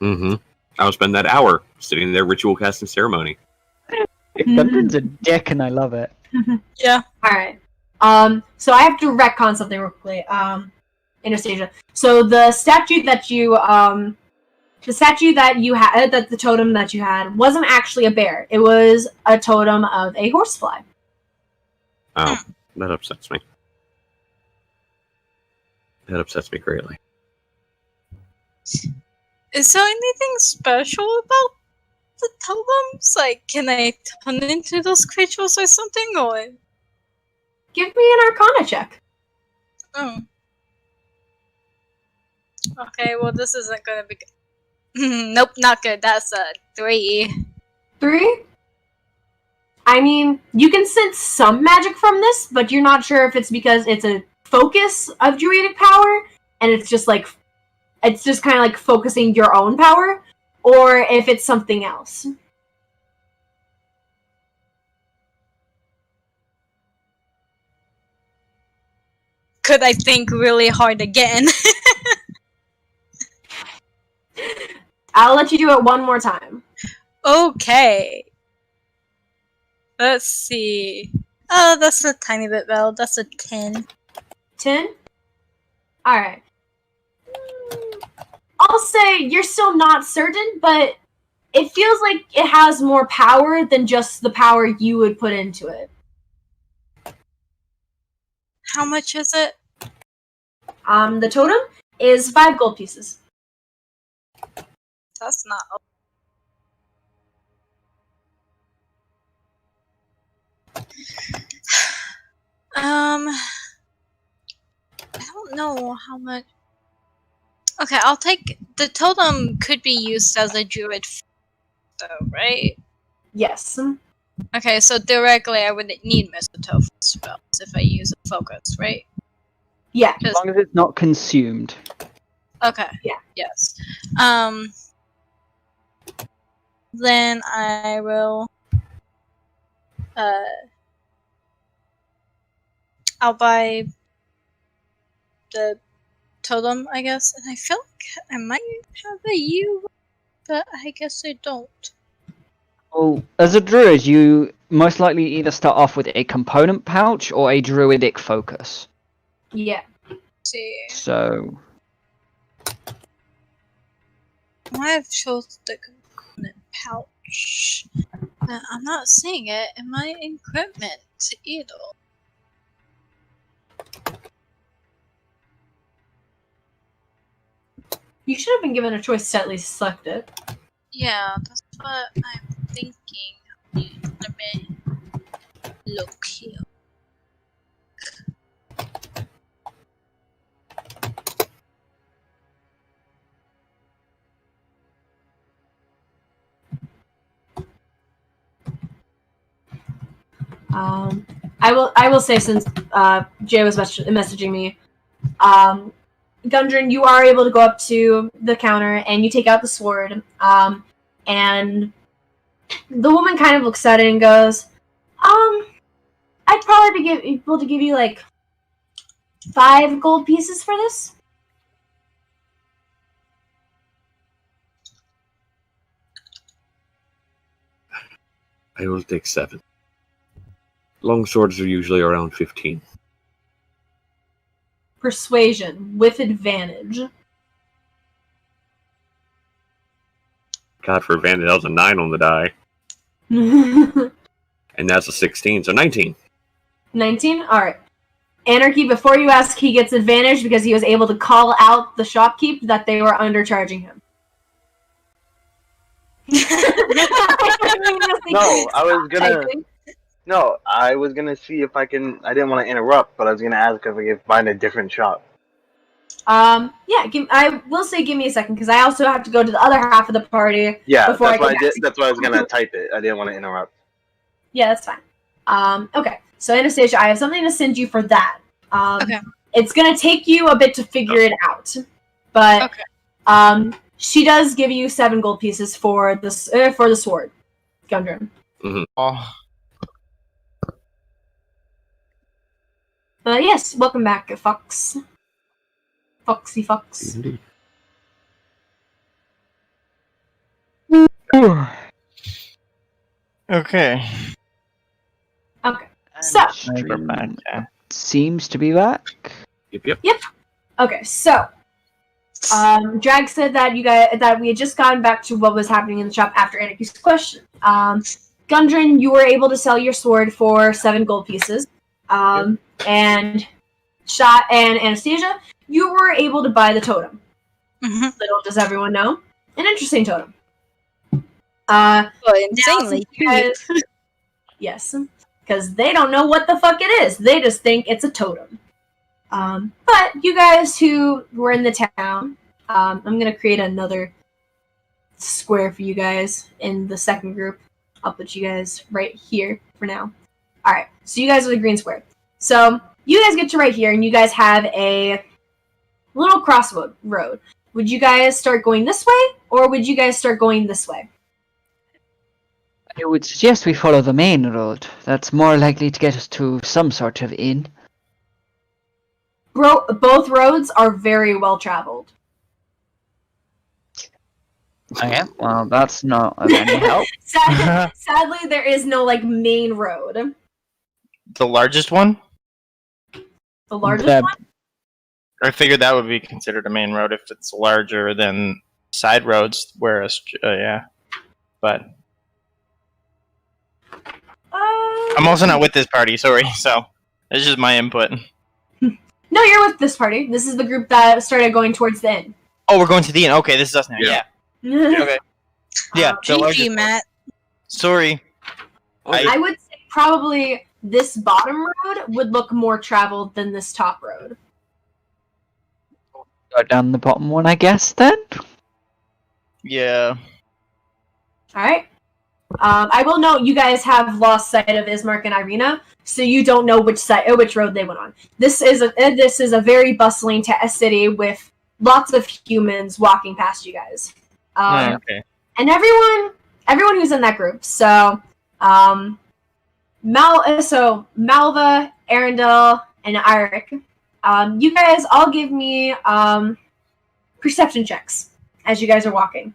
Mm-hmm. I'll spend that hour sitting there ritual casting ceremony. Gudrun's a dick and I love it. Yeah. Alright. So I have to retcon something real quickly. Anastasia. So the statue that you had, that the totem that you had, wasn't actually a bear. It was a totem of a horsefly. Oh, that upsets me. That upsets me greatly. Is there anything special about the totems? Like, can I turn into those creatures or something? Or Give me an Arcana check. oh, okay. Well, this isn't gonna be good. Nope, not good. That's a 3. 3? I mean, you can sense some magic from this, but you're not sure if it's because it's a focus of druidic power, and it's just kind of like focusing your own power, or if it's something else. Could I think really hard again? I'll let you do it one more time. Okay. Let's see. Oh, that's a tiny bit well. That's a 10. 10? Alright. I'll say you're still not certain, but it feels like it has more power than just the power you would put into it. How much is it? The totem is 5 gold pieces. That's not. I don't know how much. Okay, I'll take the totem. Could be used as a druid, though, right? Yes. Okay, so theoretically, I would need mistletoe for spells if I use a focus, right? Yeah. As long as it's not consumed. Okay. Yeah. Yes. Then I will. I'll buy the totem, I guess, and I feel like I might have a U, but I guess I don't. Well, as a druid, you most likely either start off with a component pouch or a druidic focus. Yeah. Let's see. So, I have chose the component pouch. But I'm not seeing it in my equipment either. You should have been given a choice to at least select it. Yeah, that's what I'm thinking. Let me look here. I will say, since Jay was messaging me, Gudrun, you are able to go up to the counter and you take out the sword, and the woman kind of looks at it and goes, I'd probably be able to give you like 5 gold pieces for this. I will take 7. Long swords are usually around 15. Persuasion with advantage. God, for advantage, that was a 9 on the die. And that's a 16, so 19. 19? Alright. Anarchy, before you ask, he gets advantage because he was able to call out the shopkeep that they were undercharging him. I was gonna see if I can. I didn't want to interrupt, but I was gonna ask if I could find a different shop. Yeah, I will say give me a second, because I also have to go to the other half of the party. Yeah, before that's why I did. That's why I was gonna type it. I didn't want to interrupt. Yeah, that's fine. Okay, so Anastasia, I have something to send you for that. Okay. It's gonna take you a bit to figure it out, but she does give you 7 gold pieces for the sword, Gudrun. Mm-hmm. Oh. Yes, welcome back, Fox. Foxy Fox. Indeed. Okay. Okay, so We're back. Yeah. seems to be back. Yep. okay, so Drag said that we had just gotten back to what was happening in the shop after Anarchy's question. Gudrun, you were able to sell your sword for 7 gold pieces. And Anastasia, you were able to buy the totem. Little does everyone know. An interesting totem. Insanely cute. Yes, because they don't know what the fuck it is. They just think it's a totem. But you guys who were in the town, I'm going to create another square for you guys in the second group. I'll put you guys right here for now. Alright, so you guys are the green square. So, you guys get to right here, and you guys have a little crossroad. Would you guys start going this way, or would you guys start going this way? I would suggest we follow the main road. That's more likely to get us to some sort of inn. Both roads are very well traveled. Okay, well, that's not of any help. Sadly, there is no main road. The largest one? The largest one? I figured that would be considered a main road if it's larger than side roads, whereas, yeah. But I'm also not with this party, sorry, so it's just my input. No, you're with this party. This is the group that started going towards the inn. Oh, we're going to the inn. Okay, this is us now. Yeah. Okay. Yeah. GG, Matt. Sorry. I would say probably this bottom road would look more traveled than this top road. Go down the bottom one, I guess, then? Yeah. Alright. I will note you guys have lost sight of Ismark and Irina, so you don't know which road they went on. This is a very bustling city with lots of humans walking past you guys. Okay. And everyone who's in that group. So, Malva, Aerendyl, and Airic. You guys all give me perception checks as you guys are walking.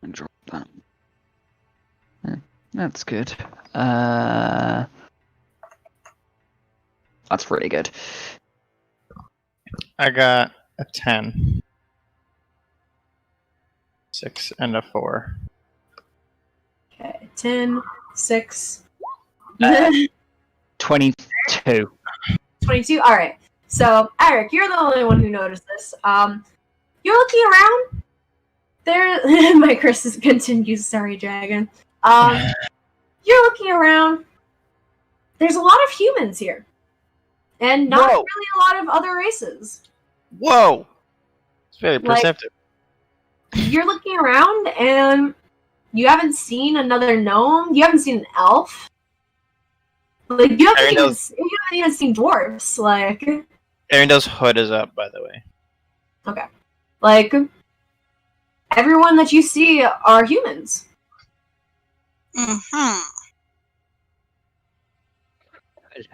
Drop that. Yeah, that's good. That's really good. I got a 10. 6 and a 4. Okay, 10, 6. 22. 22? Alright. So, Airic, you're the only one who noticed this. You're looking around. My curse continues, sorry, Dragan. You're looking around. There's a lot of humans here. And not really a lot of other races. Whoa! It's very perceptive. You're looking around, and you haven't seen another gnome. You haven't seen an elf. You haven't even seen dwarves. Arendyl's hood is up, by the way. Okay. Everyone that you see are humans. Mm-hmm.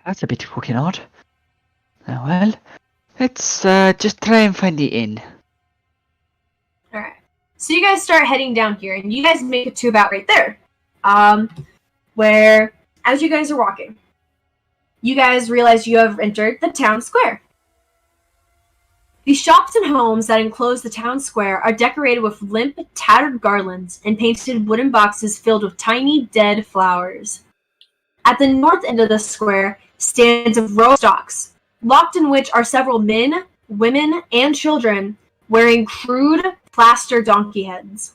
That's a bit fucking odd. Well, let's just try and find the inn. Alright. So you guys start heading down here, and you guys make it to about right there. Where, as you guys are walking, you guys realize you have entered the town square. The shops and homes that enclose the town square are decorated with limp, tattered garlands and painted wooden boxes filled with tiny, dead flowers. At the north end of the square stands a row of stocks, locked in which are several men, women, and children wearing crude plaster donkey heads.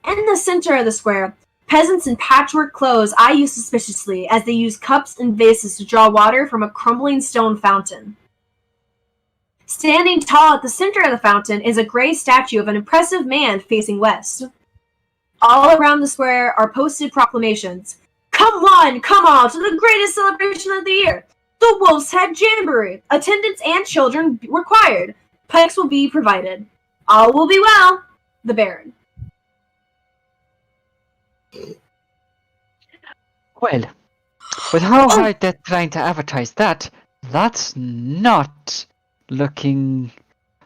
In the center of the square, peasants in patchwork clothes eye you suspiciously as they use cups and vases to draw water from a crumbling stone fountain. Standing tall at the center of the fountain is a gray statue of an impressive man facing west. All around the square are posted proclamations. Come one, come all, to the greatest celebration of the year! The Wolf's Head Jamboree! Attendants and children required. Pikes will be provided. All will be well. The Baron. Well, with how hard they're trying to advertise that, that's not looking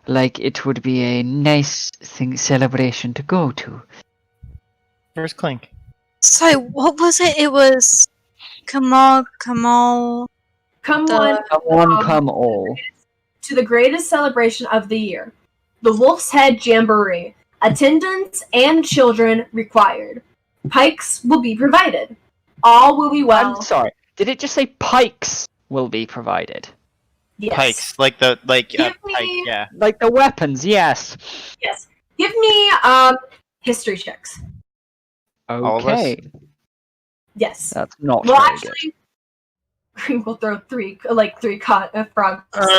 like it would be a nice celebration to go to. Where's Kllink? Sorry, what was it? It was come all. Come all. To the greatest celebration of the year. The Wolf's Head Jamboree. Attendants and children required. Pikes will be provided. All will be well. I'm sorry, did it just say pikes will be provided? Yes. Pikes, like the Give pike, me- yeah. Like the weapons, yes. Yes. Give me history checks. All of us? Okay. Yes. That's not Well, very good. actually, Green will throw three frogs to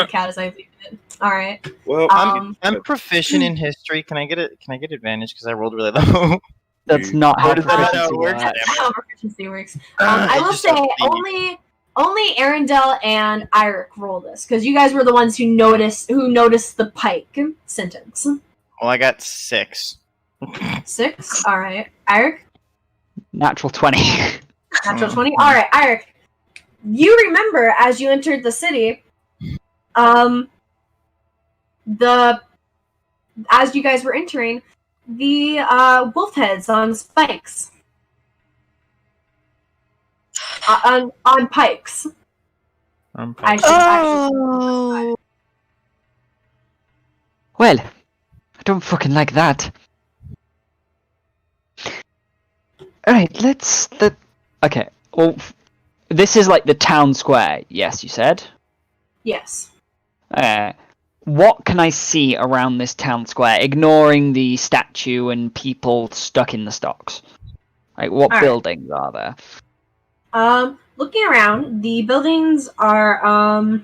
cat as I leave it. All right. Well, I'm proficient in history. Can I get it? Can I get advantage because I rolled really low? That's not how Or does that not how proficiency it works? works. That's how proficiency works. I I will just say don't see- only Aerendyl and Airic roll this because you guys were the ones who noticed the pike sentence. Well, I got 6. 6. All right, Airic. Natural 20. Natural 20. All right, Airic. You remember as you entered the city, as you guys were entering, the wolf heads on spikes. On pikes. Oh. Well, I don't fucking like that. Alright, okay. Well, this is like the town square, yes, you said? Yes. What can I see around this town square, ignoring the statue and people stuck in the stocks? Like, what All right. buildings are there? Looking around, the buildings are,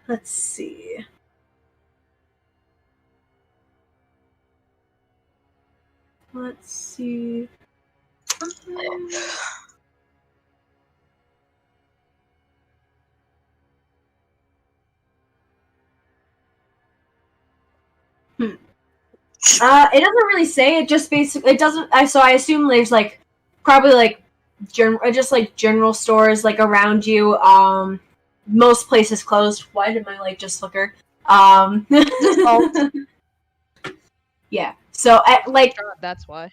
let's see. Let's see. It doesn't really say. It just basically it doesn't. So I assume there's like probably like general stores like around you. Most places closed. Why did my light just flicker? Yeah. So That's why.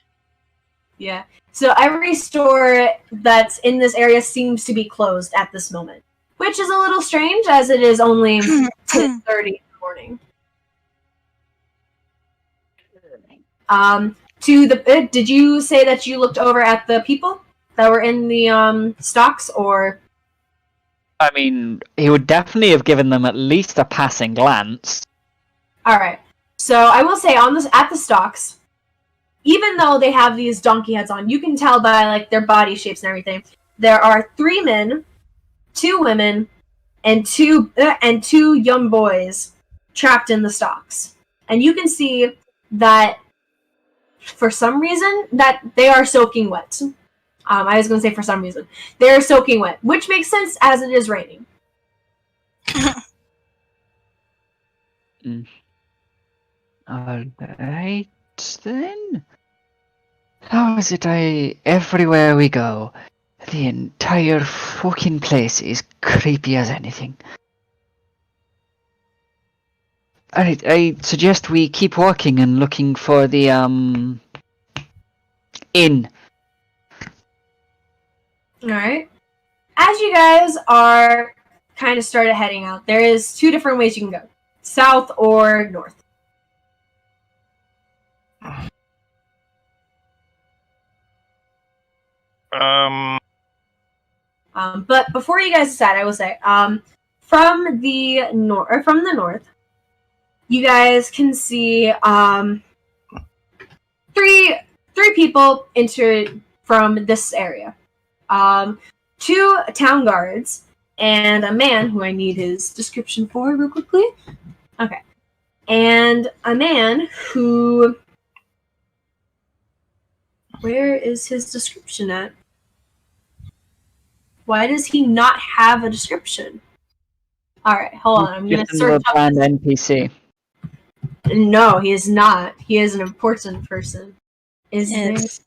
yeah. So every store that's in this area seems to be closed at this moment, which is a little strange as it is only 10:30 in the morning. Did you say that you looked over at the people that were in the stocks, or? I mean, he would definitely have given them at least a passing glance. All right. So I will say at the stocks, even though they have these donkey heads on, you can tell by like their body shapes and everything. There are 3 men, 2 women, and two young boys trapped in the stocks, and you can see that for some reason that they are soaking wet. I was going to say for some reason they are soaking wet, which makes sense as it is raining. Alright then. How is it everywhere we go, the entire fucking place is creepy as anything. Alright, I suggest we keep walking and looking for the inn. Alright. As you guys are kind of started heading out, there is 2 different ways you can go. South or north. But before you guys decide, I will say, from the north, you guys can see 3 people enter from this area. 2 town guards and a man who I need his description for real quickly. Okay. And a man who... Where is his description at? Why does he not have a description? Alright, hold on. I'm going to search up... An NPC. No, he is not. He is an important person. It's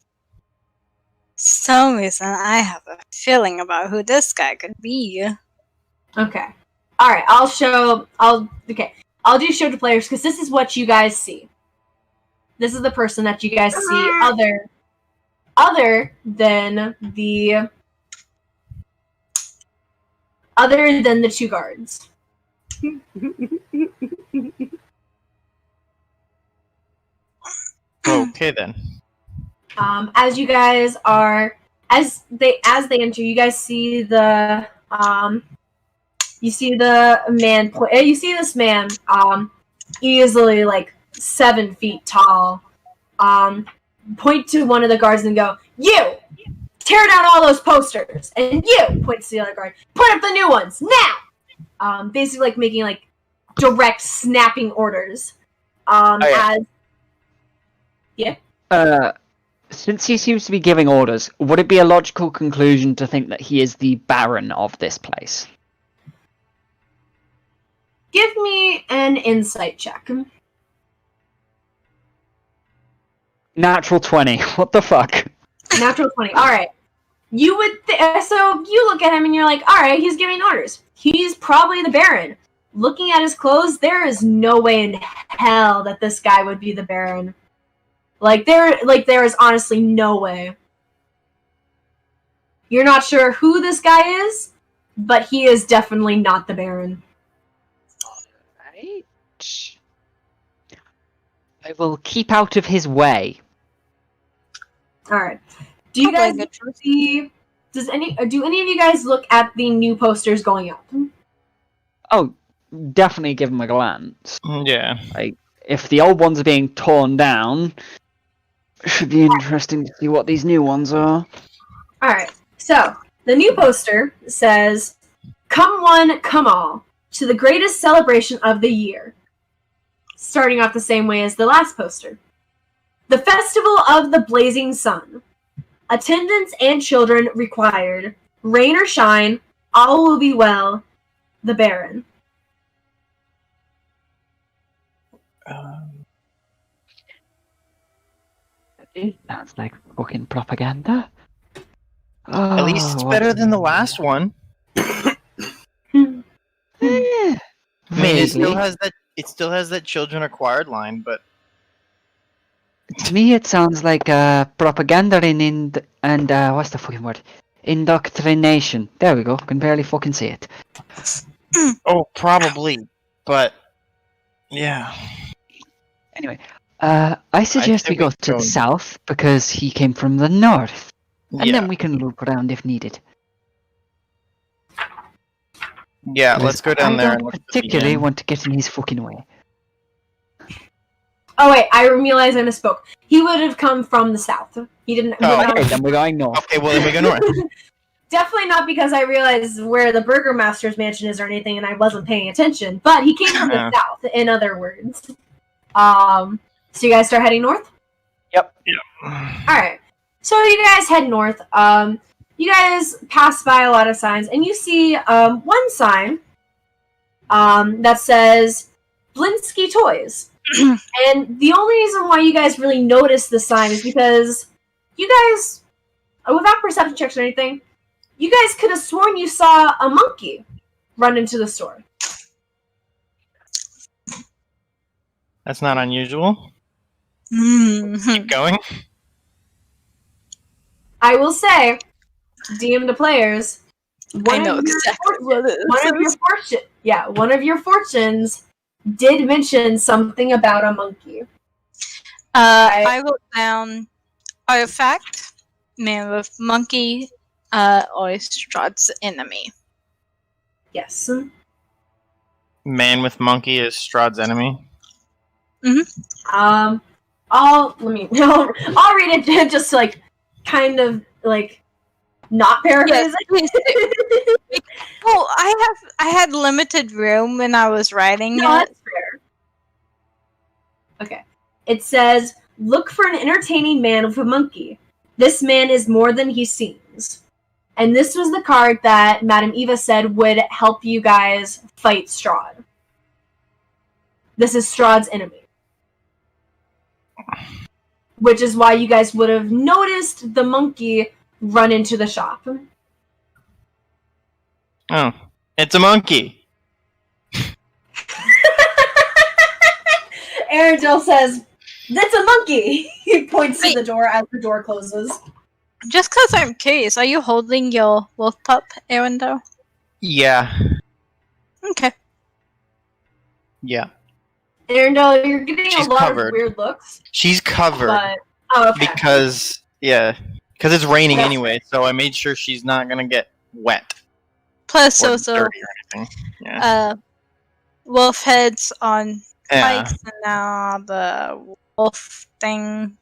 some reason I have a feeling about who this guy could be. Okay. Alright, I'll do show to players because this is what you guys see. This is the person that you guys see other than the 2 guards. Okay then. As you guys are as they enter, you guys see the You see the man. You see this man, easily like 7 feet tall. Point to one of the guards and go, "You tear down all those posters," and you point to the other guard, "Put up the new ones now." Basically, like making like direct snapping orders. As Since he seems to be giving orders, would it be a logical conclusion to think that he is the Baron of this place? Give me an insight check. Natural 20. What the fuck? Natural 20. All right. You would so you look at him and you're like, all right, he's giving orders. He's probably the Baron. Looking at his clothes, there is no way in hell that this guy would be the Baron. There is honestly no way. You're not sure who this guy is, but he is definitely not the Baron. Right. I will keep out of his way. All right. Do you guys see? Do any of you guys look at the new posters going up? Oh, definitely give him a glance. Yeah. If the old ones are being torn down, it should be interesting to see what these new ones are. All right. So the new poster says, "Come one, come all, to the greatest celebration of the year." Starting off the same way as the last poster. The Festival of the Blazing Sun. Attendance and children required. Rain or shine, all will be well. The Baron. Sounds like fucking propaganda. At least it's better than the last one. Eh, I mean, it still vaguely. has that children acquired line, but To me, it sounds like propaganda and what's the fucking word? Indoctrination. There we go. Can barely fucking see it. oh, probably. But yeah, Anyway, I suggest say we go we to go- the south because he came from the north, and yeah, then we can loop around if needed. yeah. Let's go down I there don't and look at the particularly beginning. want to get in his fucking way. Oh wait, I realized I misspoke. He would have come from the south. He didn't. Oh, not- Okay, then we're going north. Okay, well then we go north. Definitely not because I realized where the Burgermaster's mansion is or anything, and I wasn't paying attention. But he came from the south. In other words, so you guys start heading north. Yep. All right. So you guys head north. You guys pass by a lot of signs, and you see one sign that says Blinsky Toys. And the only reason why you guys really notice the sign is because you guys, without perception checks or anything, you guys could have sworn you saw a monkey run into the store. That's not unusual. Mhm. Keep going. I will say, DM to players, I know exactly what it is. one of your fortunes did mention something about a monkey. I wrote down artifact, man with monkey, or Strahd's enemy. Yes. Man with monkey is Strahd's enemy. I'll read it just to, like, kind of like not paraphrase it. Well, I had limited room when I was writing No, it. that's fair. Okay. It says, "Look for an entertaining man with a monkey. This man is more than he seems." And this was the card that Madame Eva said would help you guys fight Strahd. This is Strahd's enemy. Which is why you guys would have noticed the monkey run into the shop. Oh, it's a monkey. Aerendyl says, "That's a monkey!" He points to the door as the door closes. Just because I'm curious, are you holding your wolf pup, Aerendyl? Yeah, Okay. yeah. Aerendyl, you're getting She's a lot covered. of weird looks. She's covered But okay. because it's raining That's anyway. So I made sure she's not gonna get wet. Plus or also, dirty or anything. Yeah. wolf heads on Yeah. pikes and now the wolf thing.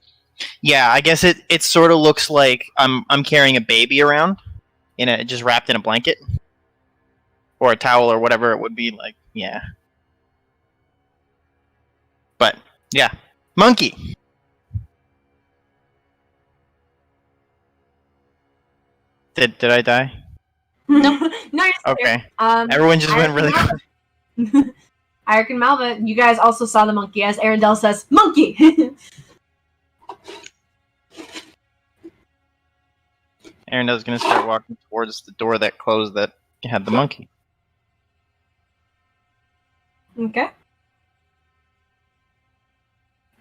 Yeah, I guess it sort of looks like I'm carrying a baby around just wrapped in a blanket or a towel or whatever it would be like. Yeah. But yeah, monkey. Did I die? No, no, you're still Okay. here. Everyone just went really quick. Airic and Malva, you guys also saw the monkey as Aerendyl says, "Monkey!" Arendyl's gonna start walking towards the door that closed that had the monkey. Okay.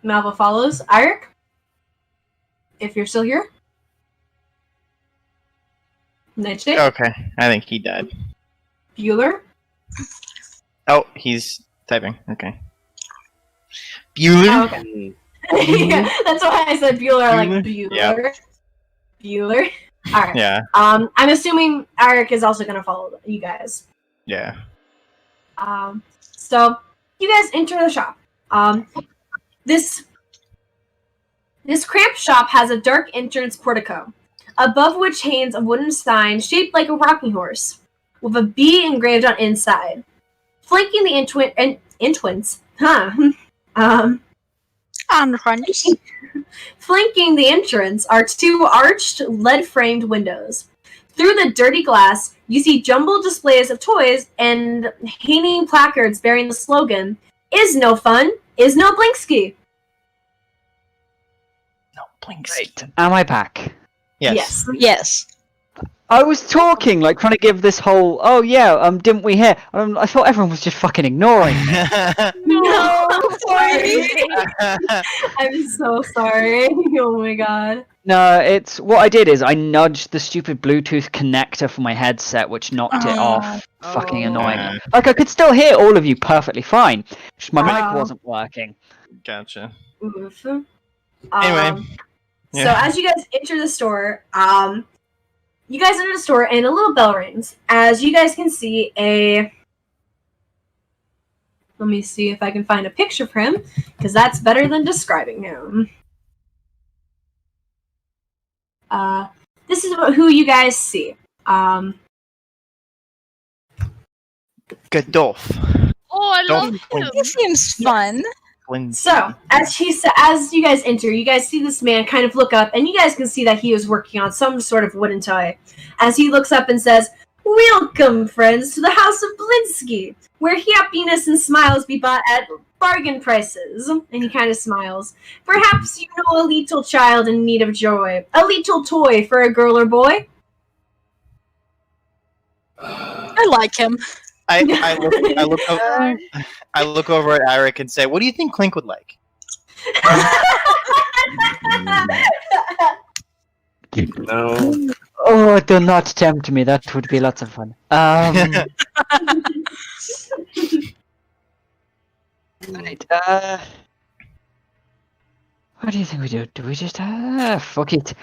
Malva follows. Airic? If you're still here? Nightshade? Okay, I think he died. Bueller? Oh, he's typing. Okay. Bueller? Oh, okay. Yeah, that's why I said Bueller. Like, Bueller. Yep. Bueller. Alright. Yeah. I'm assuming Airic is also gonna follow you guys. Yeah. So you guys enter the shop. This cramped shop has a dark entrance portico, above which hangs a wooden sign shaped like a rocking horse, with a bee engraved on inside. Flanking the entrance, flanking the entrance are two arched, lead-framed windows. Through the dirty glass, you see jumbled displays of toys and hanging placards bearing the slogan, "Is no fun, is no Blinksky." No, blinks. Right. Am I back? Yes. Yes. I was talking, like, trying to give this whole, oh yeah, didn't we hear? I thought everyone was just fucking ignoring me. No, sorry. I'm so sorry. Oh my god. No, it's, what I did is I nudged the stupid Bluetooth connector for my headset, which knocked it off. Fucking annoying. Like, I could still hear all of you perfectly fine. Just my mic wasn't working. Gotcha. Oof. Anyway. So as you guys enter the store, you guys enter the store and a little bell rings. As you guys can see let me see if I can find a picture for him, because that's better than describing him. This is who you guys see. Godolph. Oh, I love him. He seems fun. So, as you guys enter, you guys see this man kind of look up, and you guys can see that he is working on some sort of wooden toy. As he looks up and says, "Welcome, friends, to the House of Blinsky, where happiness and smiles be bought at bargain prices." And he kind of smiles. "Perhaps you know a little child in need of joy, a little toy for a girl or boy." I like him. I look over at Airic and say, "What do you think Kllink would like?" No. Oh, do not tempt me. That would be lots of fun. Right, what do you think we do? Do we just fuck it?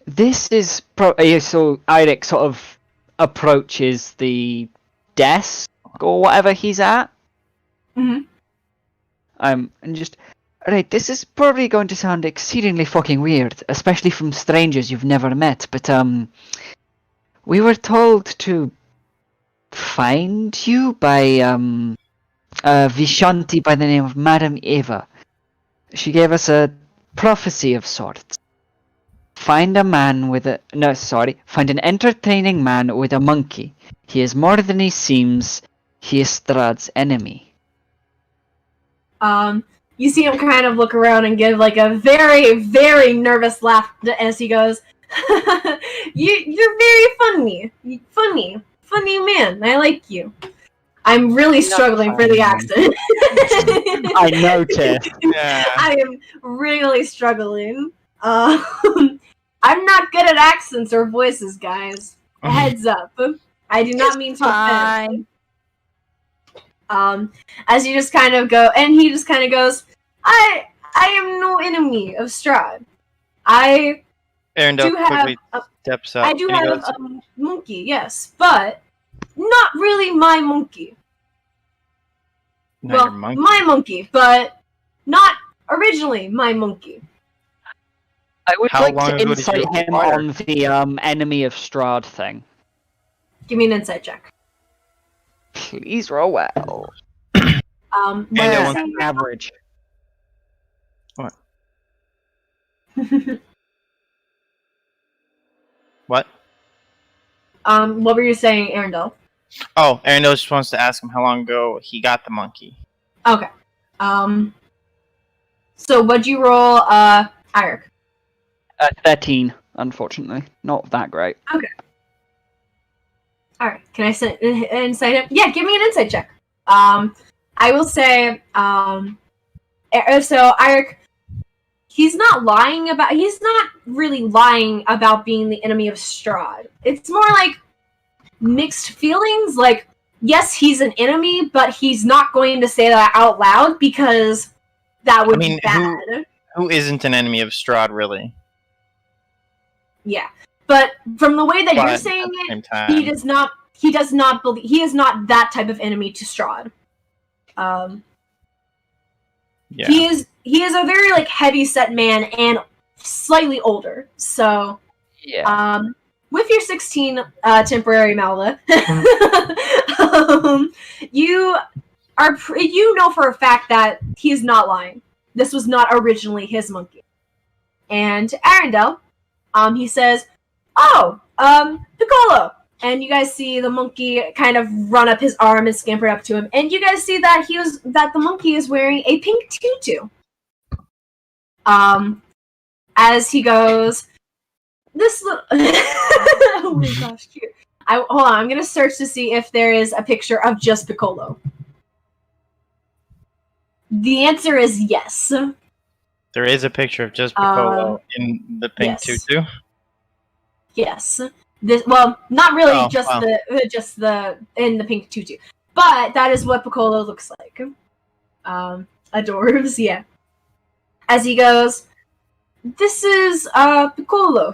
This is so Airic sort of approaches the desk or whatever he's at. Mhm. And just right. This is probably going to sound exceedingly fucking weird, especially from strangers you've never met. But we were told to find you by Vishanti by the name of Madame Eva. She gave us a prophecy of sorts. Find an entertaining man with a monkey. He is more than he seems. He is Strahd's enemy. You see him kind of look around and give like a very, very nervous laugh as he goes, You're very funny. Funny man. I like you. I'm really struggling for the accent. I noticed. Yeah. I am really struggling. I'm not good at accents or voices, guys. Heads up. I do not mean to offend. As you just kind of go, and he just kind of goes, I am no enemy of Strahd. I Aerendyl do have quickly steps up. I do and he have goes, a monkey, yes, but not really my monkey. "Not Well, your monkey." my monkey, but not originally my monkey. I would How like long to ago did you insight him acquire? on the enemy of Strahd thing. Give me an insight check. Please roll well. What Yeah, was one- I Average. saying? What? What were you saying, Aerendyl? Oh, Aerendyl just wants to ask him how long ago he got the monkey. Okay. So what'd you roll, Airic? 13, unfortunately. Not that great. Okay. Alright, can I insight him? Yeah, give me an insight check. I will say, so Airic, he's not really lying about being the enemy of Strahd. It's more like mixed feelings, like, yes, he's an enemy, but he's not going to say that out loud because that would be bad. Who isn't an enemy of Strahd, really? Yeah. But from the way that But you're saying at the same it, time, he does not believe, he is not that type of enemy to Strahd. yeah. He is a very like heavy set man and slightly older. So Yeah. with your 16 temporary Malva, you know for a fact that he is not lying. This was not originally his monkey. And Aerendyl, he says, "Oh, Piccolo." And you guys see the monkey kind of run up his arm and scamper up to him. And you guys see that the monkey is wearing a pink tutu. As he goes, this little oh my gosh, cute. Hold on, I'm gonna search to see if there is a picture of just Piccolo. The answer is yes. There is a picture of just Piccolo in the pink yes. tutu. Yes. Not really Oh, just wow. the in the pink tutu. But that is what Piccolo looks like. Adorbs, yeah. As he goes, this is Piccolo.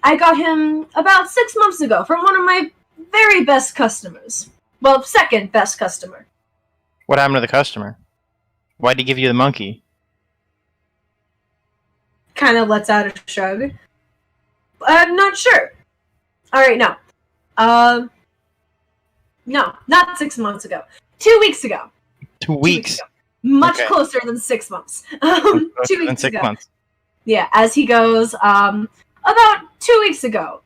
I got him about 6 months ago from one of my very best customers. Well, second best customer. What happened to the customer? Why'd he give you the monkey? Kind of lets out a shrug. I'm not sure. Alright, no. No, not 6 months ago. 2 weeks ago. 2 weeks. Ago. Much Okay. closer than 6 months. 2 Than weeks 6 ago. months. Yeah, as he goes, about 2 weeks ago.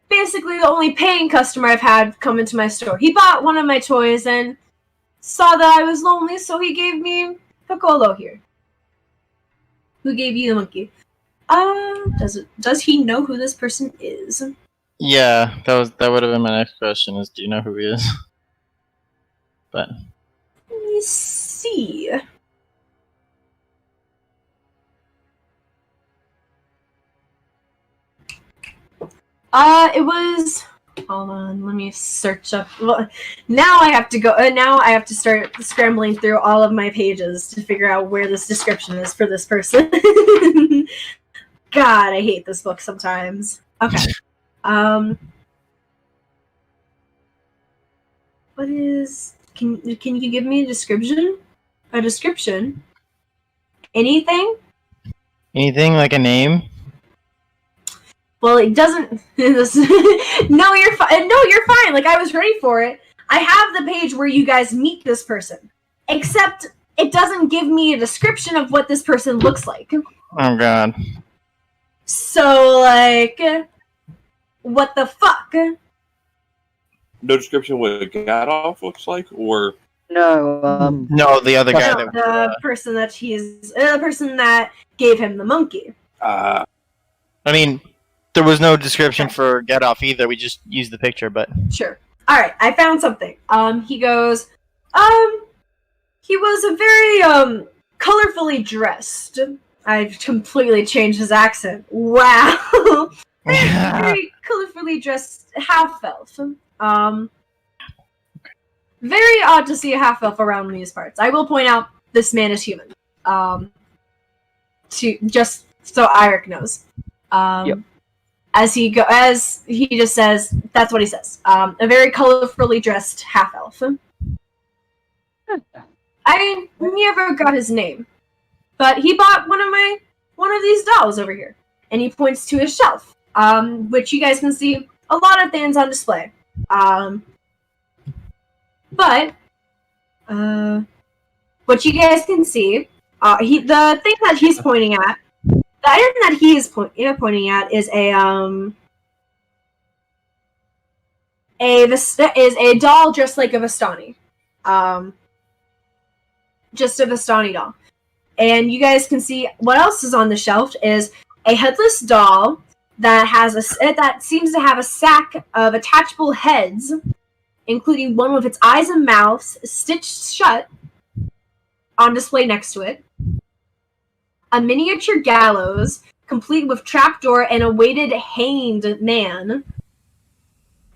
Basically the only paying customer I've had come into my store. He bought one of my toys and saw that I was lonely, so he gave me Piccolo here. Who gave you the monkey? Does he know who this person is? Yeah, that would have been my next question. Is do you know who he is? But Let me see. It was. Hold on, let me search up. Well, now I have to go. Now I have to start scrambling through all of my pages to figure out where this description is for this person. God, I hate this book sometimes. Okay. What is? Can you give me a description? A description? Anything? anything like a name? Well, it doesn't. No, you're fine. No, you're fine. Like, I was ready for it. I have the page where you guys meet this person, except it doesn't give me a description of what this person looks like. Oh God. So, like, what the fuck? No description what Gadolf looks like, or No, No, the other guy. No, That, the person that gave him the monkey. I mean, there was no description for Get Off either. We just used the picture, but Sure. All right, I found something. He goes, he was a very colorfully dressed. I've completely changed his accent. Wow. Very colorfully dressed half-elf. Very odd to see a half-elf around these parts. I will point out this man is human. Just so Airic knows. Yep. As he just says, that's what he says. A very colorfully dressed half elf. I never got his name, but he bought one of these dolls over here, and he points to his shelf, which you guys can see a lot of things on display. But what you guys can see, the thing that he's pointing at, the item that he is pointing at is a doll just like a Vistani. Just a Vistani doll. And you guys can see what else is on the shelf is a headless doll that seems to have a sack of attachable heads, including one with its eyes and mouths stitched shut, on display next to it. A miniature gallows, complete with trapdoor and a weighted hanged man.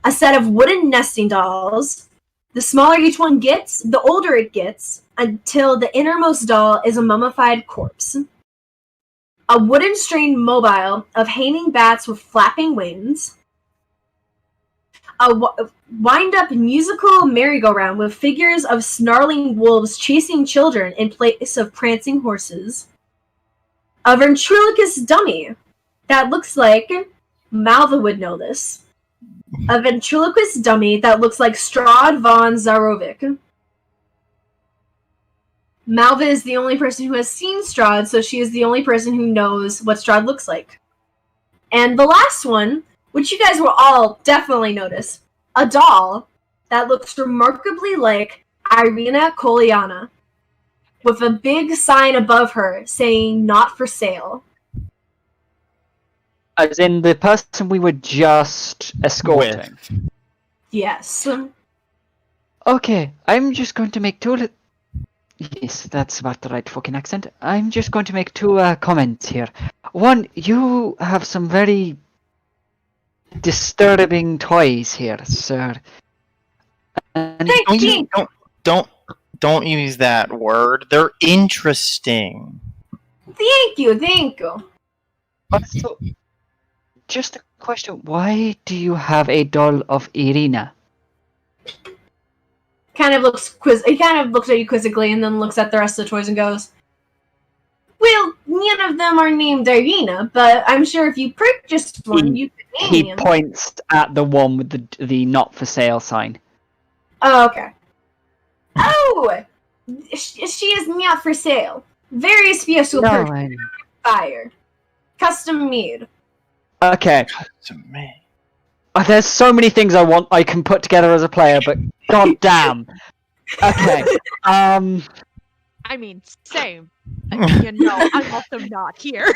A set of wooden nesting dolls. The smaller each one gets, the older it gets, until the innermost doll is a mummified corpse. A wooden strained mobile of hanging bats with flapping wings. A wind-up musical merry-go-round with figures of snarling wolves chasing children in place of prancing horses. A ventriloquist dummy that looks like Malva would know this. A ventriloquist dummy that looks like Strahd von Zarovic. Malva is the only person who has seen Strahd, so she is the only person who knows what Strahd looks like. And the last one, which you guys will all definitely notice, a doll that looks remarkably like Irina Koliana, with a big sign above her saying "Not for sale." As in the person we were just escorting. Yes. Okay, I'm just going to make two... Yes, that's about the right fucking accent. I'm just going to make two comments here. One, you have some very disturbing toys here, sir. And Don't use that word. They're interesting. Thank you. Also, just a question, why do you have a doll of Irina? He kind of looks at you quizzically and then looks at the rest of the toys and goes, "Well, none of them are named Irina, but I'm sure if you purchased one, you could name He him." points at the one with the not for sale sign. Oh, okay. Oh! She is not for sale. Very special purchase. Fire. Custom made. Okay. There's so many things I can put together as a player, but god damn. Okay. I mean, same. I'm also not here.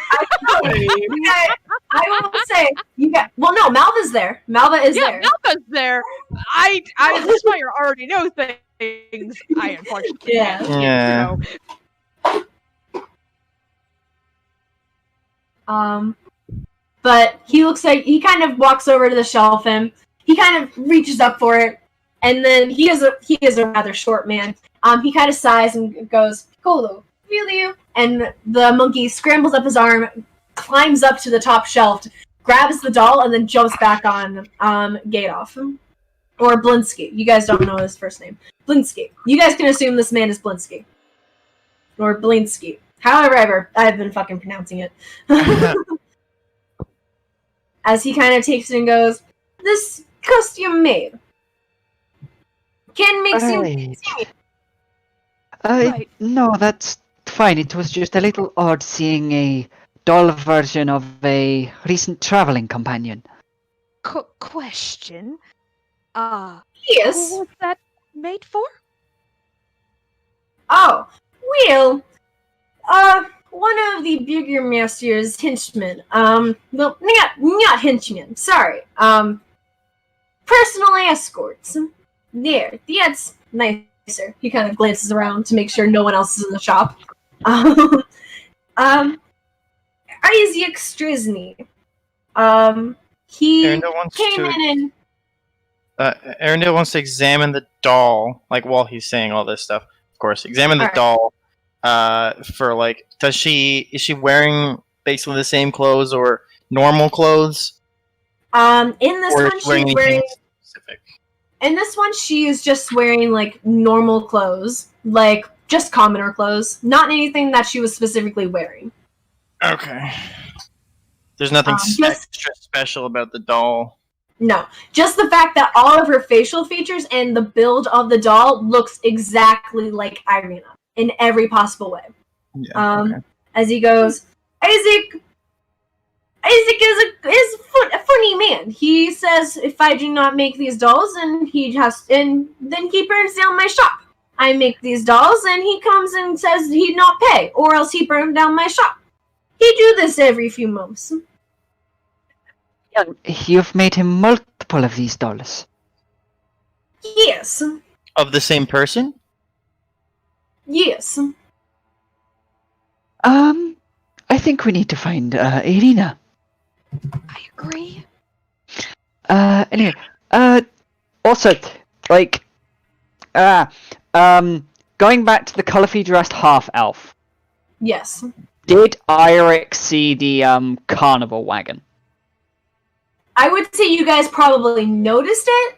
I will say, no, Malva's there. Malva is there. Malva's there. I Aspire already know things. I unfortunately can't. Yeah. But he looks like he kind of walks over to the shelf and he kind of reaches up for it, and then he is a rather short man. He kind of sighs and goes, "Kolo, feel you?" And the monkey scrambles up his arm, climbs up to the top shelf, grabs the doll, and then jumps back on Gadoff. Or Blinsky. You guys don't know his first name. Blinsky. You guys can assume this man is Blinsky. Or Blinsky. However, I've been fucking pronouncing it. As he kind of takes it and goes, "This custom made. Can make Right. No, that's fine. It was just a little odd seeing a doll version of a recent traveling companion. Question. Yes. Who was that made for? Oh, well, one of the bigger master's henchmen, well, not henchmen, sorry, personal escorts. There, that's nicer. He kind of glances around to make sure no one else is in the shop. Isaac Strizny. He came in and... Aerendyl wants to examine the doll, like, while he's saying all this stuff. Of course, examine the doll. For like, is she wearing basically the same clothes, or normal clothes? In this Or one, is she wearing she's anything wearing. specific? In this one, she is just wearing like normal clothes, like just commoner clothes, not anything that she was specifically wearing. Okay. There's nothing Just extra special about the doll. no, just the fact that all of her facial features and the build of the doll looks exactly like Irina in every possible way. Yeah, okay. As he goes, Isaac is a funny man. He says if I do not make these dolls, and then he burns down my shop. I make these dolls, and he comes and says he'd not pay, or else he burned down my shop. He do this every few months. You've made him multiple of these dolls. Yes. Of the same person? Yes. I think we need to find Irina. I agree. Anyway, also, like, going back to the colorfully dressed half-elf, Yes. did Airic see the, carnival wagon? I would say you guys probably noticed it,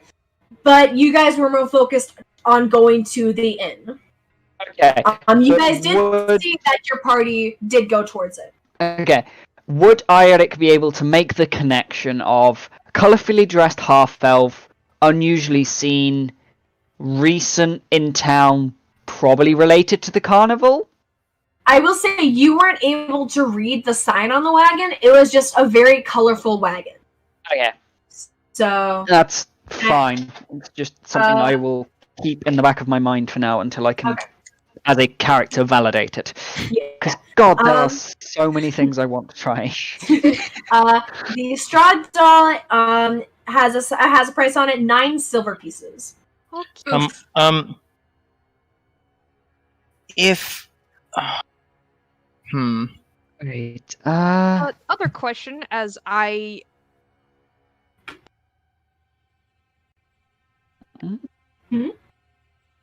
but you guys were more focused on going to the inn. Okay. You but guys did see that your party did go towards it. Okay. Would Airic be able to make the connection of colorfully dressed half-elf, unusually seen, recent in town, probably related to the carnival? I will say you weren't able to read the sign on the wagon. It was just a very colorful wagon. Okay. So That's fine. It's just something I will keep in the back of my mind for now until I can, as a character, validate it. Because, God, there are so many things I want to try. The Strahd doll has a price on it, 9 silver pieces. If Great. Other question, as I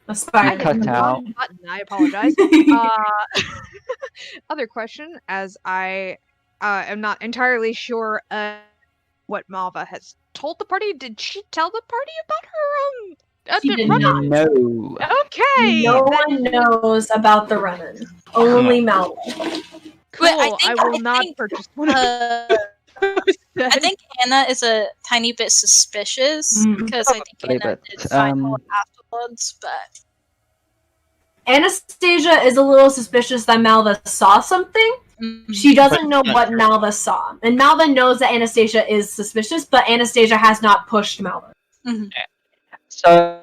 Aspire. Cut out. button, I apologize. Other question, as I am not entirely sure what Malva has told the party. Did she tell the party about her She did run-in? not. No. Okay. No one knows about the run-in. Only Malva. Cool. But I will not purchase one. I think Anna is a tiny bit suspicious because I think Probably, Anna but, did find out afterwards, but Anastasia is a little suspicious that Malva saw something. She doesn't know what Malva saw. And Malva knows that Anastasia is suspicious, but Anastasia has not pushed Malva. So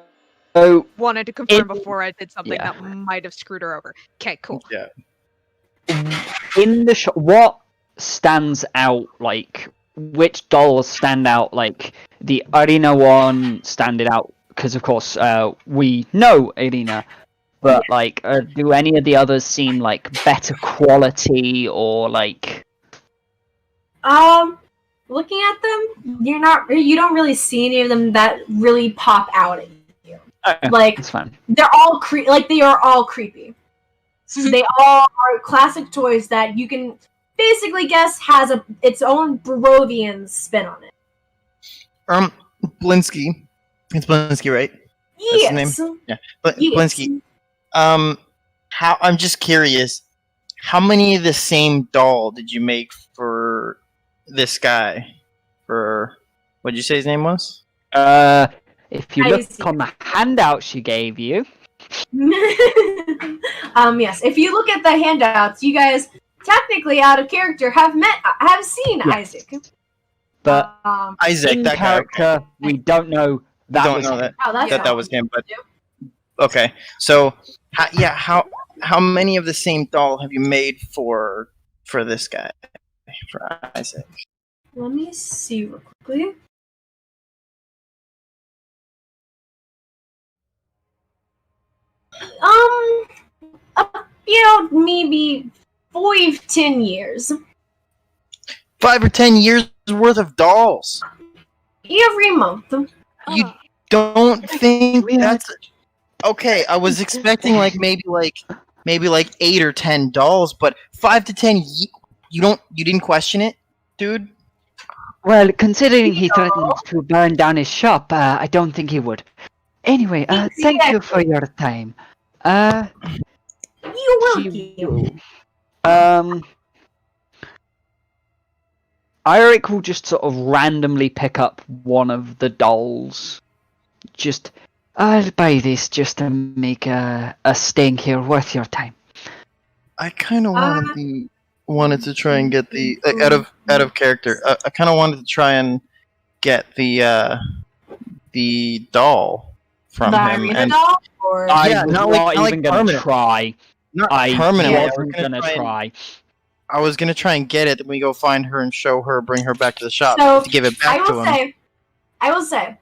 wanted to confirm before I did something that might have screwed her over. Okay, cool. Yeah. In the shop, what stands out, like, which dolls stand out? Like, the Irina one standing out, because, of course, we know Irina, but, like, do any of the others seem, like, better quality, or, like... Looking at them, you don't really see any of them that really pop out at you. Like, that's fine. they're all they are all creepy. They all are classic toys that you can basically guess has its own Barovian spin on it. Blinsky. It's Blinsky, right? Yes. That's the name? Yeah. Yes. Blinsky. I'm just curious. How many of the same doll did you make for this guy? For what did you say his name was? If you look on the handout she gave you. Yes. If you look at the handouts, you guys technically out of character have seen Isaac. But Isaac, in that character, guy. we don't know that Don't was know him. that. Oh, that's that was him. But okay, so how many of the same doll have you made for this guy, for Isaac? Let me see real quickly. Maybe 5-10 years. 5 or 10 years worth of dolls. Every month. You don't think that's okay? I was expecting maybe 8 or 10 dolls, but 5 to 10. You didn't question it, dude. Well, considering he threatened to burn down his shop, I don't think he would. Anyway, thank you for your time. You will he give. will. Airic will just sort of randomly pick up one of the dolls. Just, I'll buy this just to make a staying here worth your time. I kind of wanted to try and get the out of character. I kind of wanted to try and get the doll from The him. Irina And doll? Or... I was not not like even gonna permanent. try. Not I permanently. wasn't gonna try. I was gonna try and get it. Then we go find her and show her, bring her back to the shop So, to give it back to him. I will say,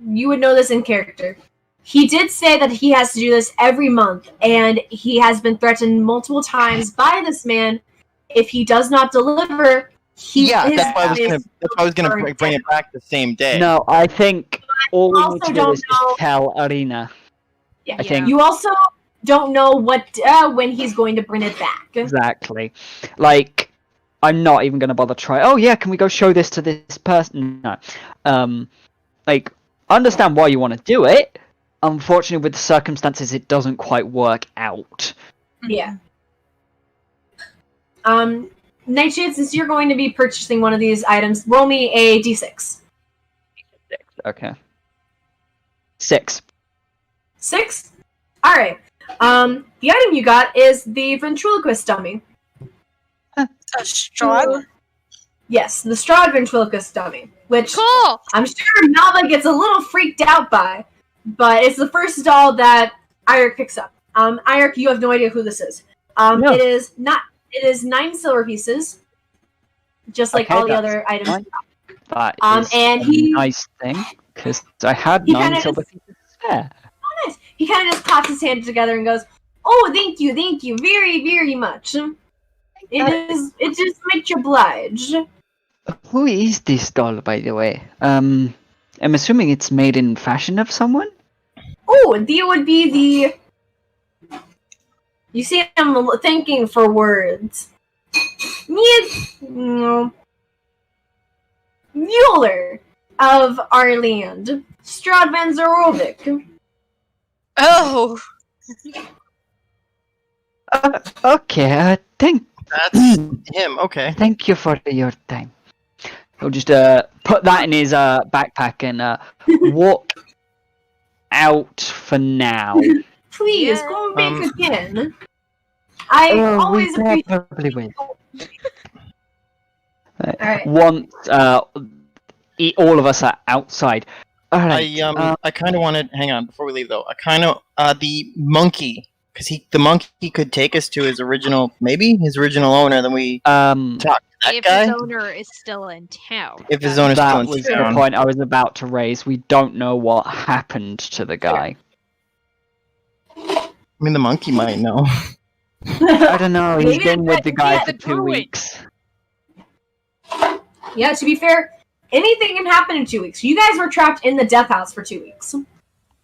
you would know this in character. He did say that he has to do this every month, and he has been threatened multiple times by this man. If he does not deliver, that's why I was gonna bring it back the same day. No, I think all we need also to do don't is just tell Arena. Yeah. I think You also don't know when he's going to bring it back. exactly. Like, I'm not even gonna bother try. Oh yeah, can we go show this to this person? No. Like, understand why you want to do it. Unfortunately, with the circumstances, it doesn't quite work out. Yeah. Nightshade, since you're going to be purchasing one of these items, roll me a d6. Okay. 6. 6? Alright. The item you got is the ventriloquist dummy. A Strahd? Yes, the Strahd ventriloquist dummy. Which Cool! I'm sure Malva gets a little freaked out by, but it's the first doll that Airic picks up. Airic, you have no idea who this is. No. It is 9 silver pieces, just like all the other items. Fine. That is and a he- nice thing, because I had He 9 kinda silver just- pieces spare. Oh, nice. He kind of just claps his hands together and goes, "Oh, thank you, very, very much. It just makes you oblige." Who is this doll, by the way? I'm assuming it's made in fashion of someone? Oh, and Thea would be the... You see, I'm thinking for words. Mueller of our land. Strahd van Zerovic. Oh! Okay, That's him. Okay. thank you for your time. He'll just put that in his backpack and walk out for now. Please, Yeah. go back again. I Oh, always we appreciate... probably will. Alright. Once all of us are outside. Alright. I kind of wanted. Hang on, before we leave though. I kind of the monkey, because the monkey could take us to his original owner. Then we talk to that If guy. his owner is still in town. If his owner's that still in was the town. point I was about to raise. We don't know what happened to the guy. I mean, the monkey might know. I don't know. He's Maybe been with the guy yeah, for the 2 druid. weeks. Yeah, to be fair, anything can happen in 2 weeks. You guys were trapped in the death house for 2 weeks.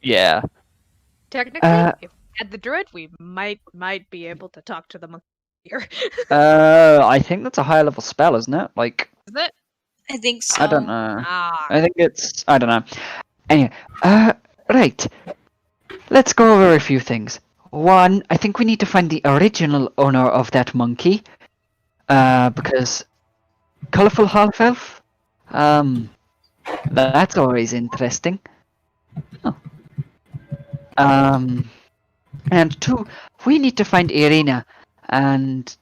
Yeah. Technically, if we had the druid, we might be able to talk to the monkey here. I think that's a higher level spell, isn't it? Like, Is it? I think so. I don't know. Ah. I think it's... I don't know. Anyway, right. Let's go over a few things. One, I think we need to find the original owner of that monkey. Because... Colourful half-elf? That's always interesting. Oh. And two, we need to find Irina and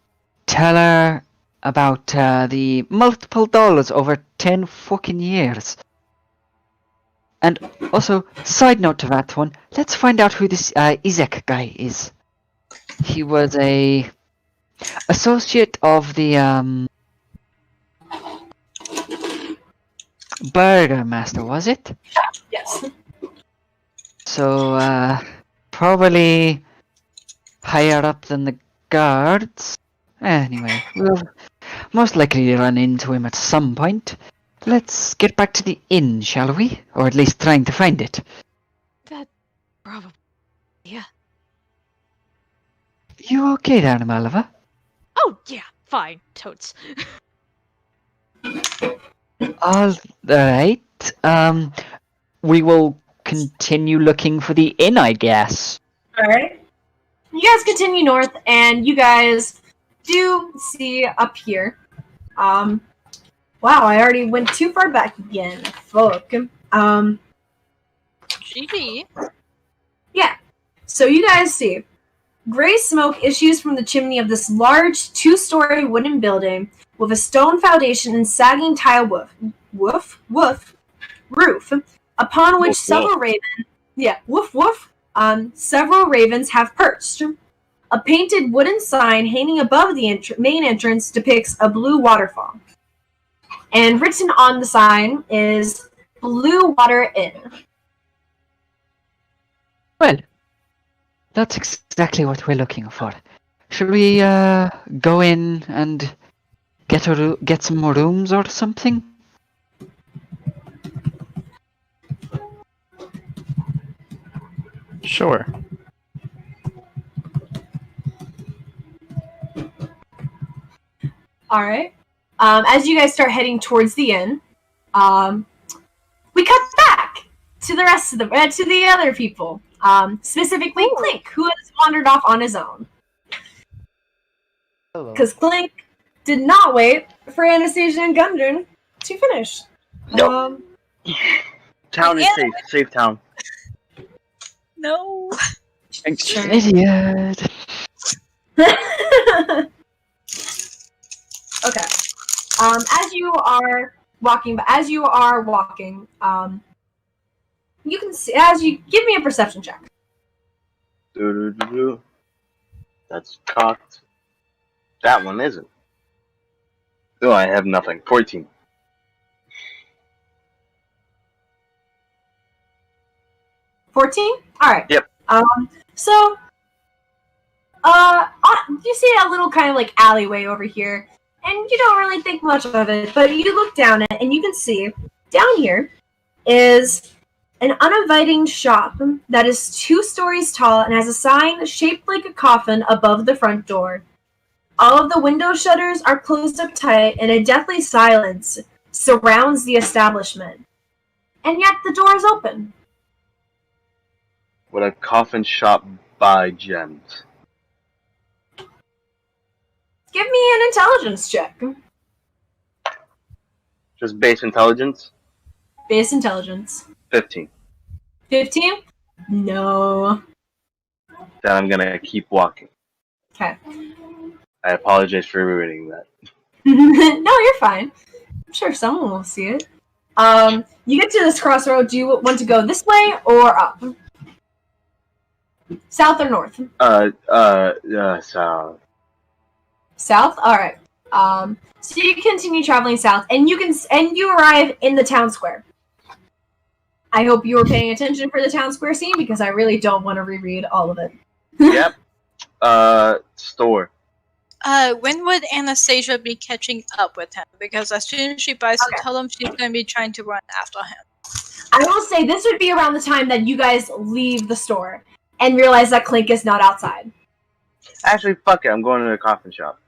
tell her about the multiple dollars over 10 fucking years. And also, side note to that one, let's find out who this Izek guy is. He was a associate of the Burgermaster, was it? Yes. So, probably higher up than the guards. Anyway, we'll most likely run into him at some point. Let's get back to the inn, shall we? Or at least trying to find it. Probably. Yeah. You okay there, Malva? Oh, yeah. Fine. Totes. All right. We will continue looking for the inn, I guess. Alright. You guys continue north, and you guys do see up here. Wow, I already went too far back again. Fuck. GG. Yeah. So you guys see gray smoke issues from the chimney of this large 2-story wooden building with a stone foundation and sagging tile roof, upon which several ravens have perched. A painted wooden sign hanging above the main entrance depicts a blue waterfall. And written on the sign is Blue Water Inn. Well, that's exactly what we're looking for. Should we go in and get some more rooms or something? Sure. All right. As you guys start heading towards the inn, we cut back to the rest of to the other people. Specifically Kllink, who has wandered off on his own. Because Kllink did not wait for Anastasia and Gudrun to finish. Nope. Town is safe. Safe town. No. Idiot. Okay. As you are walking, you can see. As you give me a perception check. That's cocked. That one isn't. Oh, I have nothing. 14. 14? Alright. Yep. So, you see a little kind of like alleyway over here, and you don't really think much of it, but you look down it, and you can see, down here, is an uninviting shop that is 2 stories tall and has a sign shaped like a coffin above the front door. All of the window shutters are closed up tight, and a deathly silence surrounds the establishment. And yet the door is open. Would a coffin shop buy gems? Give me an intelligence check. Just base intelligence? Base intelligence. 15. 15? No. Then I'm gonna keep walking. Okay. I apologize for ruining that. No, you're fine. I'm sure someone will see it. You get to this crossroad. Do you want to go this way or up? South or north? South. South? Alright. So you continue traveling south, and you arrive in the town square. I hope you were paying attention for the town square scene, because I really don't want to reread all of it. Yep. Store. When would Anastasia be catching up with him? Because as soon as she buys the tell she's going to be trying to run after him. I will say this would be around the time that you guys leave the store and realize that Kllink is not outside. Actually, fuck it. I'm going to the coffin shop.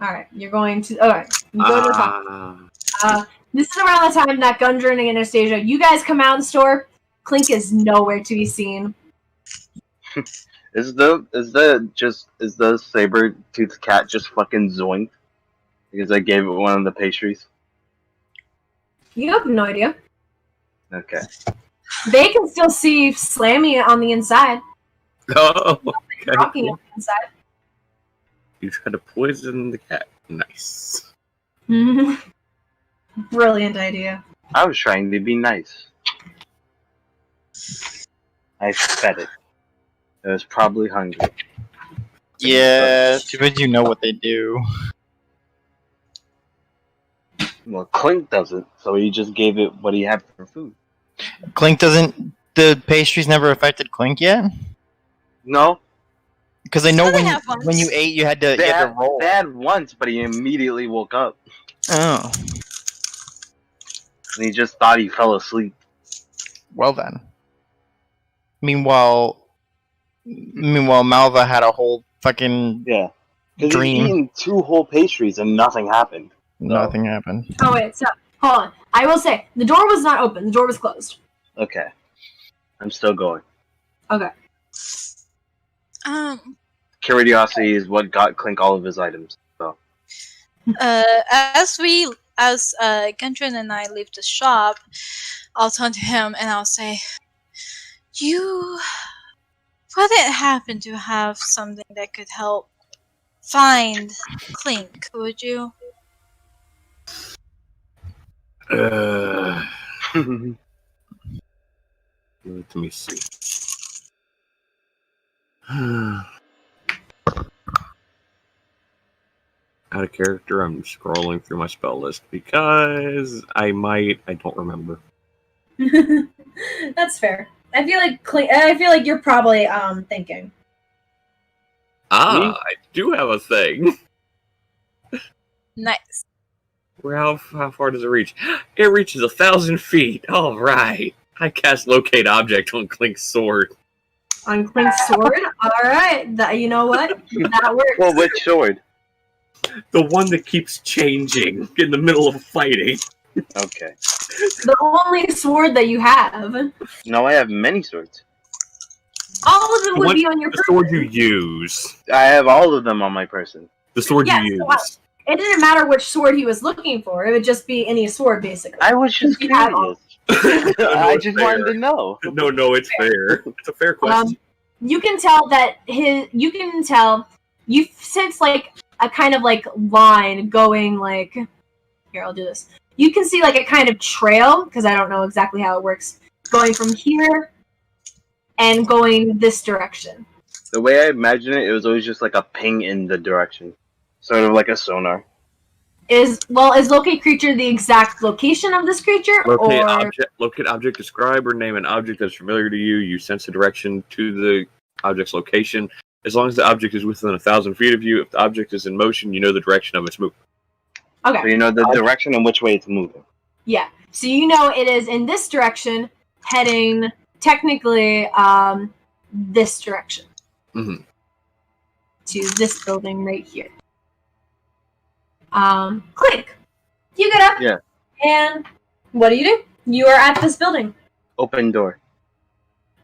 Alright, you're going to... Alright, you go to the coffin. This is around the time that Gudrun and Anastasia, you guys come out in the store. Kllink is nowhere to be seen. Is the saber-toothed cat just fucking zoinked? Because I gave it one of the pastries? You have no idea. Okay. They can still see Slammy on the inside. Oh, okay. Rocking on the inside. You tried to poison the cat. Nice. Brilliant idea. I was trying to be nice. I fed it. It was probably hungry. Yeah, too bad you know what they do. Well, Kllink doesn't, so he just gave it what he had for food. Kllink doesn't... The pastries never affected Kllink yet? No. Because I know Well, they when have once. you ate, you had to roll. They had once, but he immediately woke up. Oh. And he just thought he fell asleep. Well then. Meanwhile, Malva had a whole fucking Yeah. Because he's dream. eaten 2 whole pastries and nothing happened. Nothing happened. Oh wait, so hold on. I will say the door was not open. The door was closed. Okay. I'm still going. Okay. Curiosity is what got Kllink all of his items. So. As Gudrun and I leave the shop, I'll turn to him and I'll say, "You wouldn't happen to have something that could help find Kllink, would you?" Let me see. Out of character, I'm scrolling through my spell list because I don't remember. That's fair. I feel like you're probably thinking. I do have a thing. Nice. How far does it reach? It reaches 1,000 feet. All right. I cast Locate Object on Klink's sword. On Klink's sword? Alright. You know what? That works. Well, which sword? The one that keeps changing in the middle of fighting. Okay. The only sword that you have. No, I have many swords. All of them would be on your person. The sword you use. I have all of them on my person. The sword you use. It didn't matter which sword he was looking for. It would just be any sword, basically. I was just curious. I just wanted to know. No, it's fair. It's a fair question. You can tell that you sense like a kind of like line going like, here, I'll do this. You can see like a kind of trail, because I don't know exactly how it works, going from here and going this direction. The way I imagine it, it was always just like a ping in the direction. Sort of like a sonar. Is locate creature the exact location of this creature? Locate object, describe or name an object that's familiar to you. You sense the direction to the object's location. As long as the object is within 1,000 feet of you, if the object is in motion, you know the direction of its movement. Okay. So you know the direction and which way it's moving. Yeah. So you know it is in this direction, heading technically this direction. Mm-hmm. To this building right here. Kllink. You get up. Yeah. And what do? You are at this building. Open door.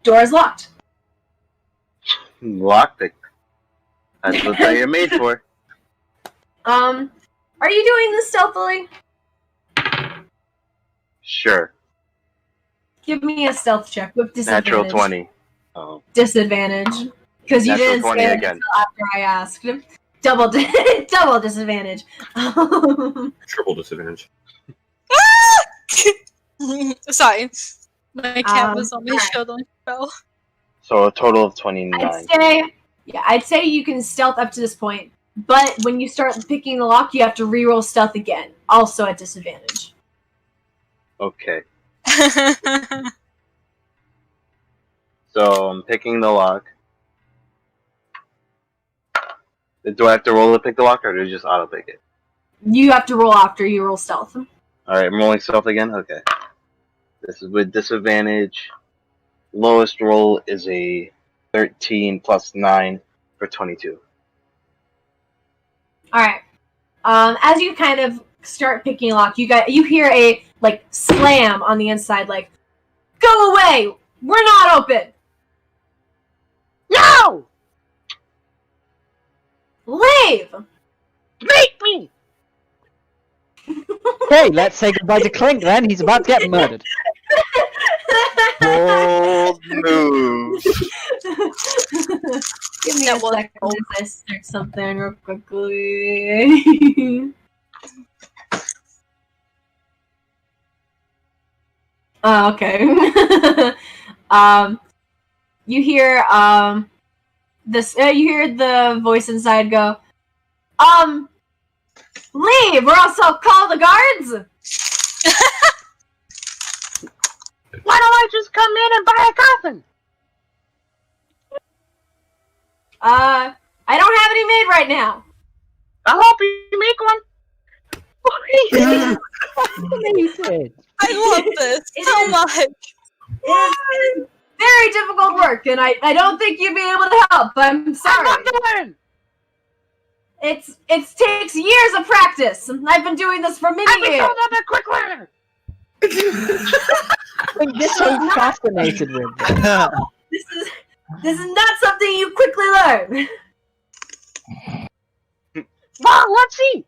Door is locked. Lockpick. That's what you're made for. Are you doing this stealthily? Sure. Give me a stealth check with disadvantage. Natural 20. Oh. Disadvantage. Because you didn't say it again. until after I asked. Double disadvantage. Triple disadvantage. Sorry. My cat was on my shoulder and fell. So a total of 29. I'd say you can stealth up to this point, but when you start picking the lock, you have to reroll stealth again, also at disadvantage. Okay. So I'm picking the lock. Do I have to roll to pick the lock, or do I just auto pick it? You have to roll after you roll stealth. Alright, I'm rolling stealth again? Okay. This is with disadvantage. Lowest roll is a 13 plus 9 for 22. Alright. As you kind of start picking a lock, you hear a like slam on the inside, like, "Go away! We're not open!" No! Leave! Make me! Okay, let's say goodbye to Kllink then. He's about to get murdered. Bold move. Give me a second as I search something real quickly. Oh, okay. You hear you hear the voice inside go, leave, or else I'll call the guards. Why don't I just come in and buy a coffin? I don't have any made right now. I'll help you make one. I love this so much. It is very difficult work, and I don't think you'd be able to help. I'm sorry. I'm not doing. It takes years of practice. I've been doing this for many years. I'm a quick learner. I'm just so fascinated with this. This is not something you quickly learn. Well, let's see.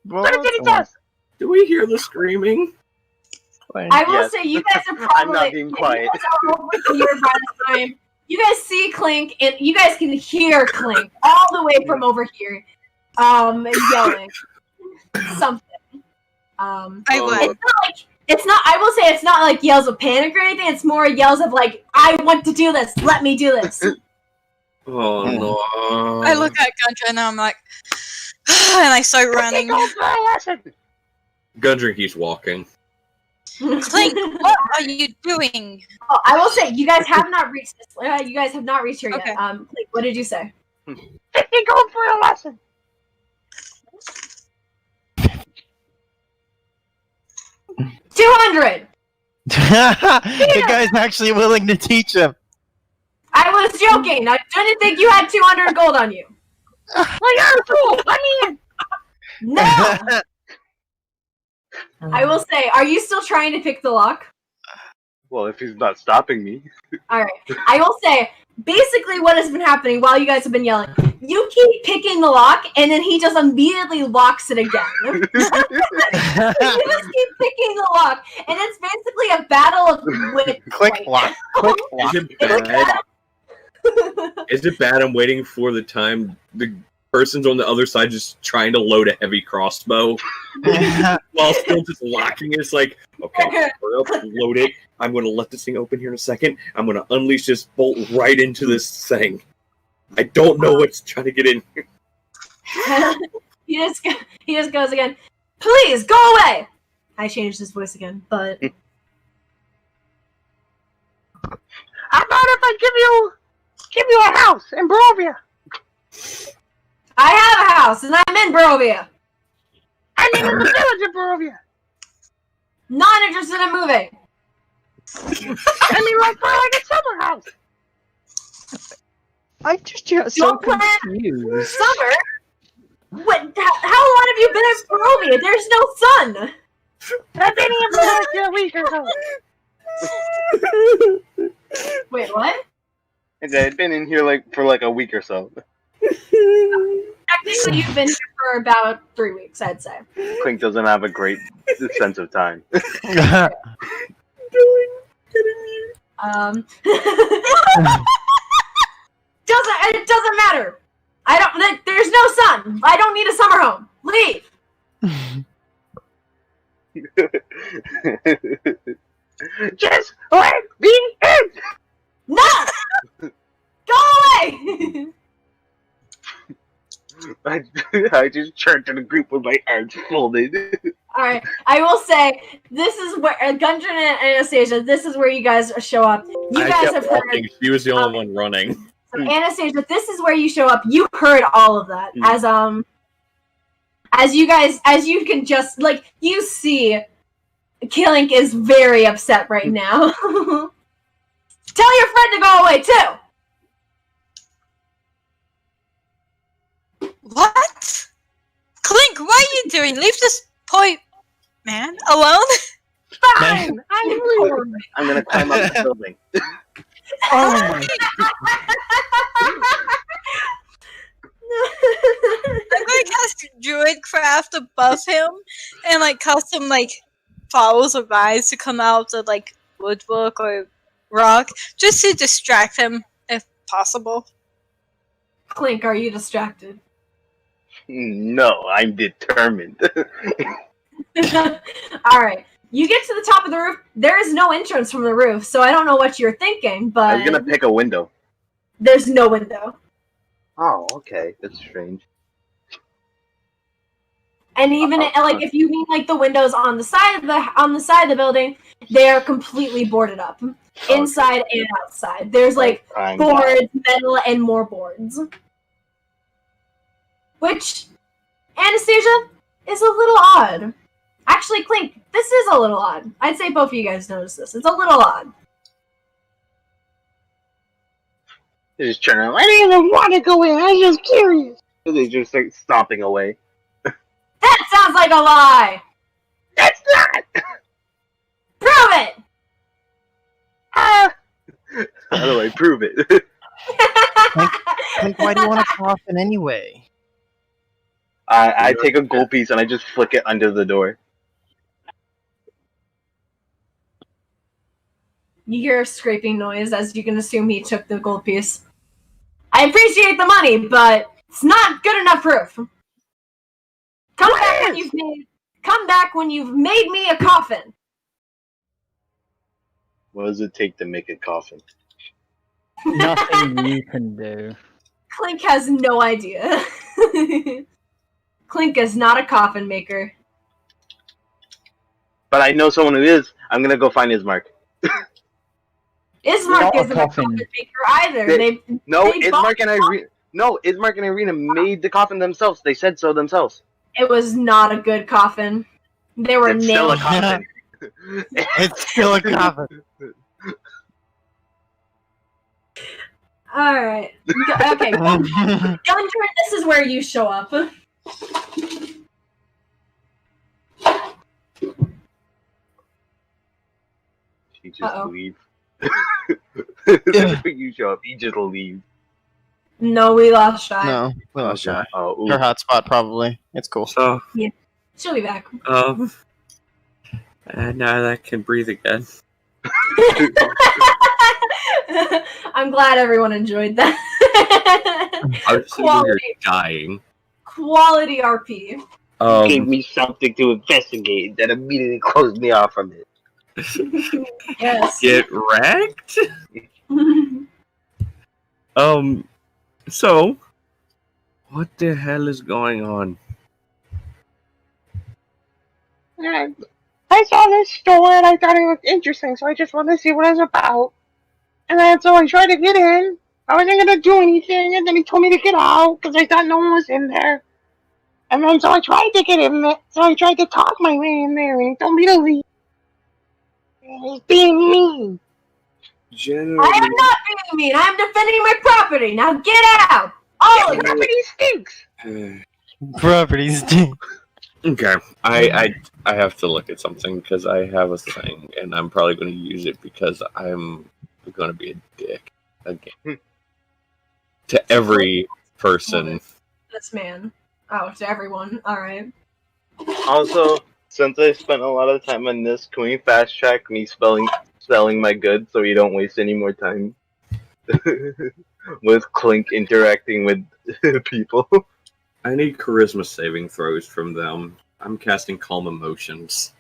What did he test? Do we hear the screaming? I will say you guys are probably I'm not being quiet. You guys are over here by this time. You guys see Kllink, and you guys can hear Kllink all the way from over here, yelling something. It's not. I will say it's not like yells of panic or anything. It's more yells of like, "I want to do this. Let me do this." Oh no! I look at Gudrun and I'm like, and I start running. Gudrun keeps walking. Kllink, what are you doing? Oh, I will say you guys have not reached this. You guys have not reached here Okay. yet. Kllink, what did you say? They go for a lesson. 200. The guy's actually willing to teach him. I was joking. I didn't think you had 200 gold on you. Well, you're a fool. Let me in. No. I will say, are you still trying to pick the lock? Well, if he's not stopping me. Alright. I will say, basically what has been happening while you guys have been yelling, you keep picking the lock, and then he just immediately locks it again. You just keep picking the lock, and it's basically a battle of wit. Click lock. Click lock. Is it bad? Is it bad? I'm waiting for the time the person's on the other side just trying to load a heavy crossbow while still just locking it. It's like, okay, hurry up, load it. I'm going to let this thing open here in a second. I'm going to unleash this bolt right into this thing. I don't know what's trying to get in here. he just goes again. Please go away. I changed his voice again, but How about if I give you a house in Barovia? I have a house and I'm in Barovia. I mean, in the village of Barovia. Not interested in moving. I mean, like for like a summer house. I'm just so Don't plan confused. summer. What? How long have you been in Barovia? There's no sun. I've been here for like a week or so. Wait, what? I've been in here for a week or so. Technically, you've been here for about 3 weeks, I'd say. Kllink doesn't have a great sense of time. It doesn't matter. There's no sun. I don't need a summer home. Leave. Just let me in. No. Go away. I just turned to the group with my arms folded. Alright, I will say, this is where, Gudrun and Anastasia, this is where you guys show up. You guys have heard, She was the only one running. so Anastasia, this is where you show up. You heard all of that. As you can just, you see, Kllink is very upset right now. Tell your friend to go away, too! What? Kllink, what are you doing? Leave this poor man alone? Fine! I'm gonna climb up the building. Oh my I'm going to cast Druidcraft above him and custom flowers or vines to come out of woodwork or rock just to distract him if possible. Kllink, are you distracted? No, I'm determined. Alright. You get to the top of the roof. There is no entrance from the roof, so I don't know what you're thinking, but I was gonna pick a window. there's no window. Oh, okay. That's strange. And even if you mean the windows on the side of the building, they are completely boarded up. Inside and outside. There's boards, metal, and more boards. Which, Anastasia, is a little odd. Actually, Kllink, this is a little odd. I'd say both of you guys notice this. It's a little odd. I just turn around. I didn't even want to go in. I was just curious. They just start stomping away. That sounds like a lie! It's not! Prove it! How do I prove it? Like, why do you want a coffin anyway? I take a gold piece and I just flick it under the door. You hear a scraping noise, as you can assume he took the gold piece. I appreciate the money, but it's not good enough proof. Come back when you've made me a coffin. What does it take to make a coffin? Nothing you can do. Kllink has no idea. Kllink is not a coffin maker. But I know someone who is. I'm gonna go find Ismark. Ismark Not a isn't a coffin coffin. maker either. Ismark and Irina made the coffin themselves. They said so themselves. It was not a good coffin. They were It's still a nailed. coffin. It's still a coffin. Alright. Okay. Gudrun, this is where you show up. He just Uh-oh. leaves. When you show up, he just leaves. No, we lost Shy. No, we lost Shy. Oh, ooh. Her hotspot, probably. It's cool. So, She'll be back. and now I can breathe again. I'm glad everyone enjoyed that. I was sitting here dying. Quality RP. Gave me something to investigate that immediately closed me off from it. Yes. Get wrecked? So, what the hell is going on? I saw this store and I thought it looked interesting, so I just wanted to see what it was about. And then so I tried to get in. I wasn't gonna do anything, and then he told me to get out because I thought no one was in there. And then so I tried to get in there, so I tried to talk my way in there, and he told me to leave. He's being mean. I am not being mean. I am defending my property. Now get out. All of you. Property stinks. Properties. Okay, I have to look at something because I have a thing, and I'm probably going to use it because I'm going to be a dick again to every person. This man. Oh, to everyone. All right. Also, since I spent a lot of time on this, can we fast track me selling my goods so you don't waste any more time with Kllink interacting with people? I need charisma saving throws from them. I'm casting Calm Emotions.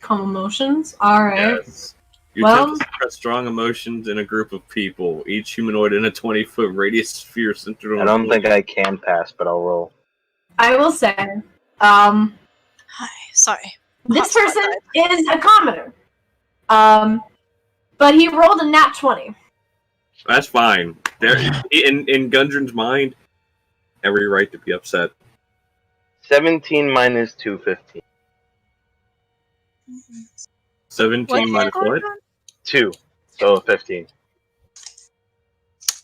Calm emotions. All right. Yes. You Well- attempt to suppress strong emotions in a group of people. Each humanoid in a 20-foot radius sphere centered on. I don't think I can pass, but I'll roll. I will say, Hi, sorry. this person is a commoner. But he rolled a nat 20. That's fine. There, in Gudrun's mind, every right to be upset. 17 minus 2, 15. 17 minus what? 2, so 15.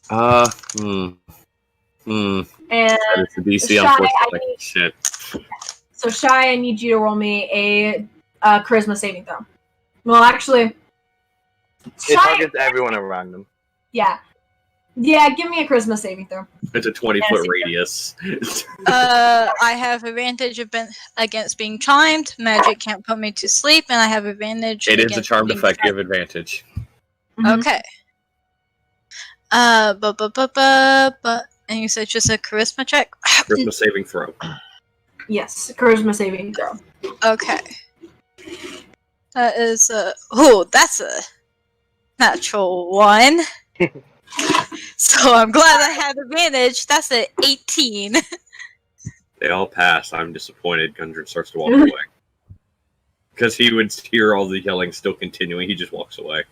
And That is the DC, Shy, unfortunately. Shit. so Shy, I need you to roll me a charisma saving throw. Well, actually, It's Shy, against everyone around him. yeah, give me a charisma saving throw. It's a 20-foot Yes, radius. I have advantage against being charmed. Magic can't put me to sleep, and I have advantage. It is a against charmed being effect. You trapped. have advantage. Okay. And you said just a charisma check? Charisma saving throw. Yes, charisma saving throw. Okay. That is that's a natural 1. So I'm glad I had advantage. That's an 18. They all pass. I'm disappointed. Gudrun starts to walk away. Because he would hear all the yelling still continuing. He just walks away.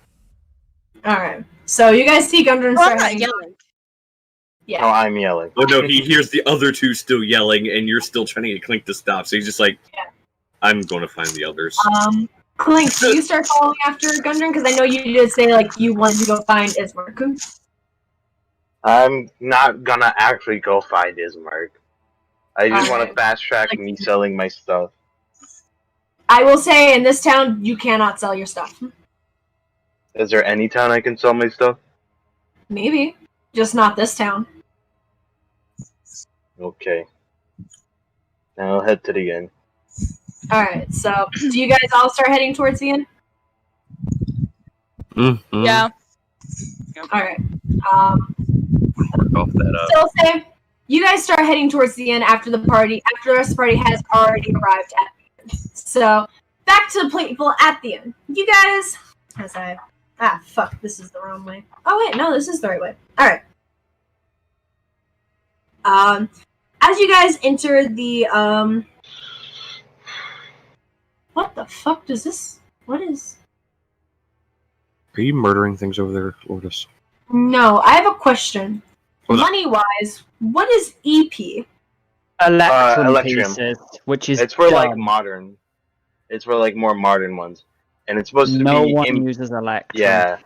All right. So you guys see Gudrun Well, I'm start not having- yelling. Yeah. Oh, I'm yelling. Oh no, he hears the other two still yelling, and you're still trying to get Kllink to stop. So he's just like, I'm going to find the others. Kllink, do you start following after Gudrun? Because I know you did say like you wanted to go find Ismark. I'm not gonna actually go find Ismark. I just want to Alright. fast track me selling my stuff. I will say, in this town, you cannot sell your stuff. Is there any town I can sell my stuff? Maybe. Just not this town. Okay. Now I'll head to the inn. Alright, so, do you guys all start heading towards the inn? Mm-hmm. Yeah. Alright. Off that up. So, say, you guys start heading towards the inn after the rest of the party has already arrived at the inn. So, back to the people at the inn. You guys, fuck, this is the wrong way. Oh wait, no, this is the right way. Alright. As you guys enter the, what the fuck does this, what is? Are you murdering things over there, Lourdes? No, I have a question. What's that? Money-wise, what is EP? Electrum Electrum. pieces, which is It's for like dumb. modern. It's for like more modern ones, and it's supposed to No be. one uses Electrum. Yeah.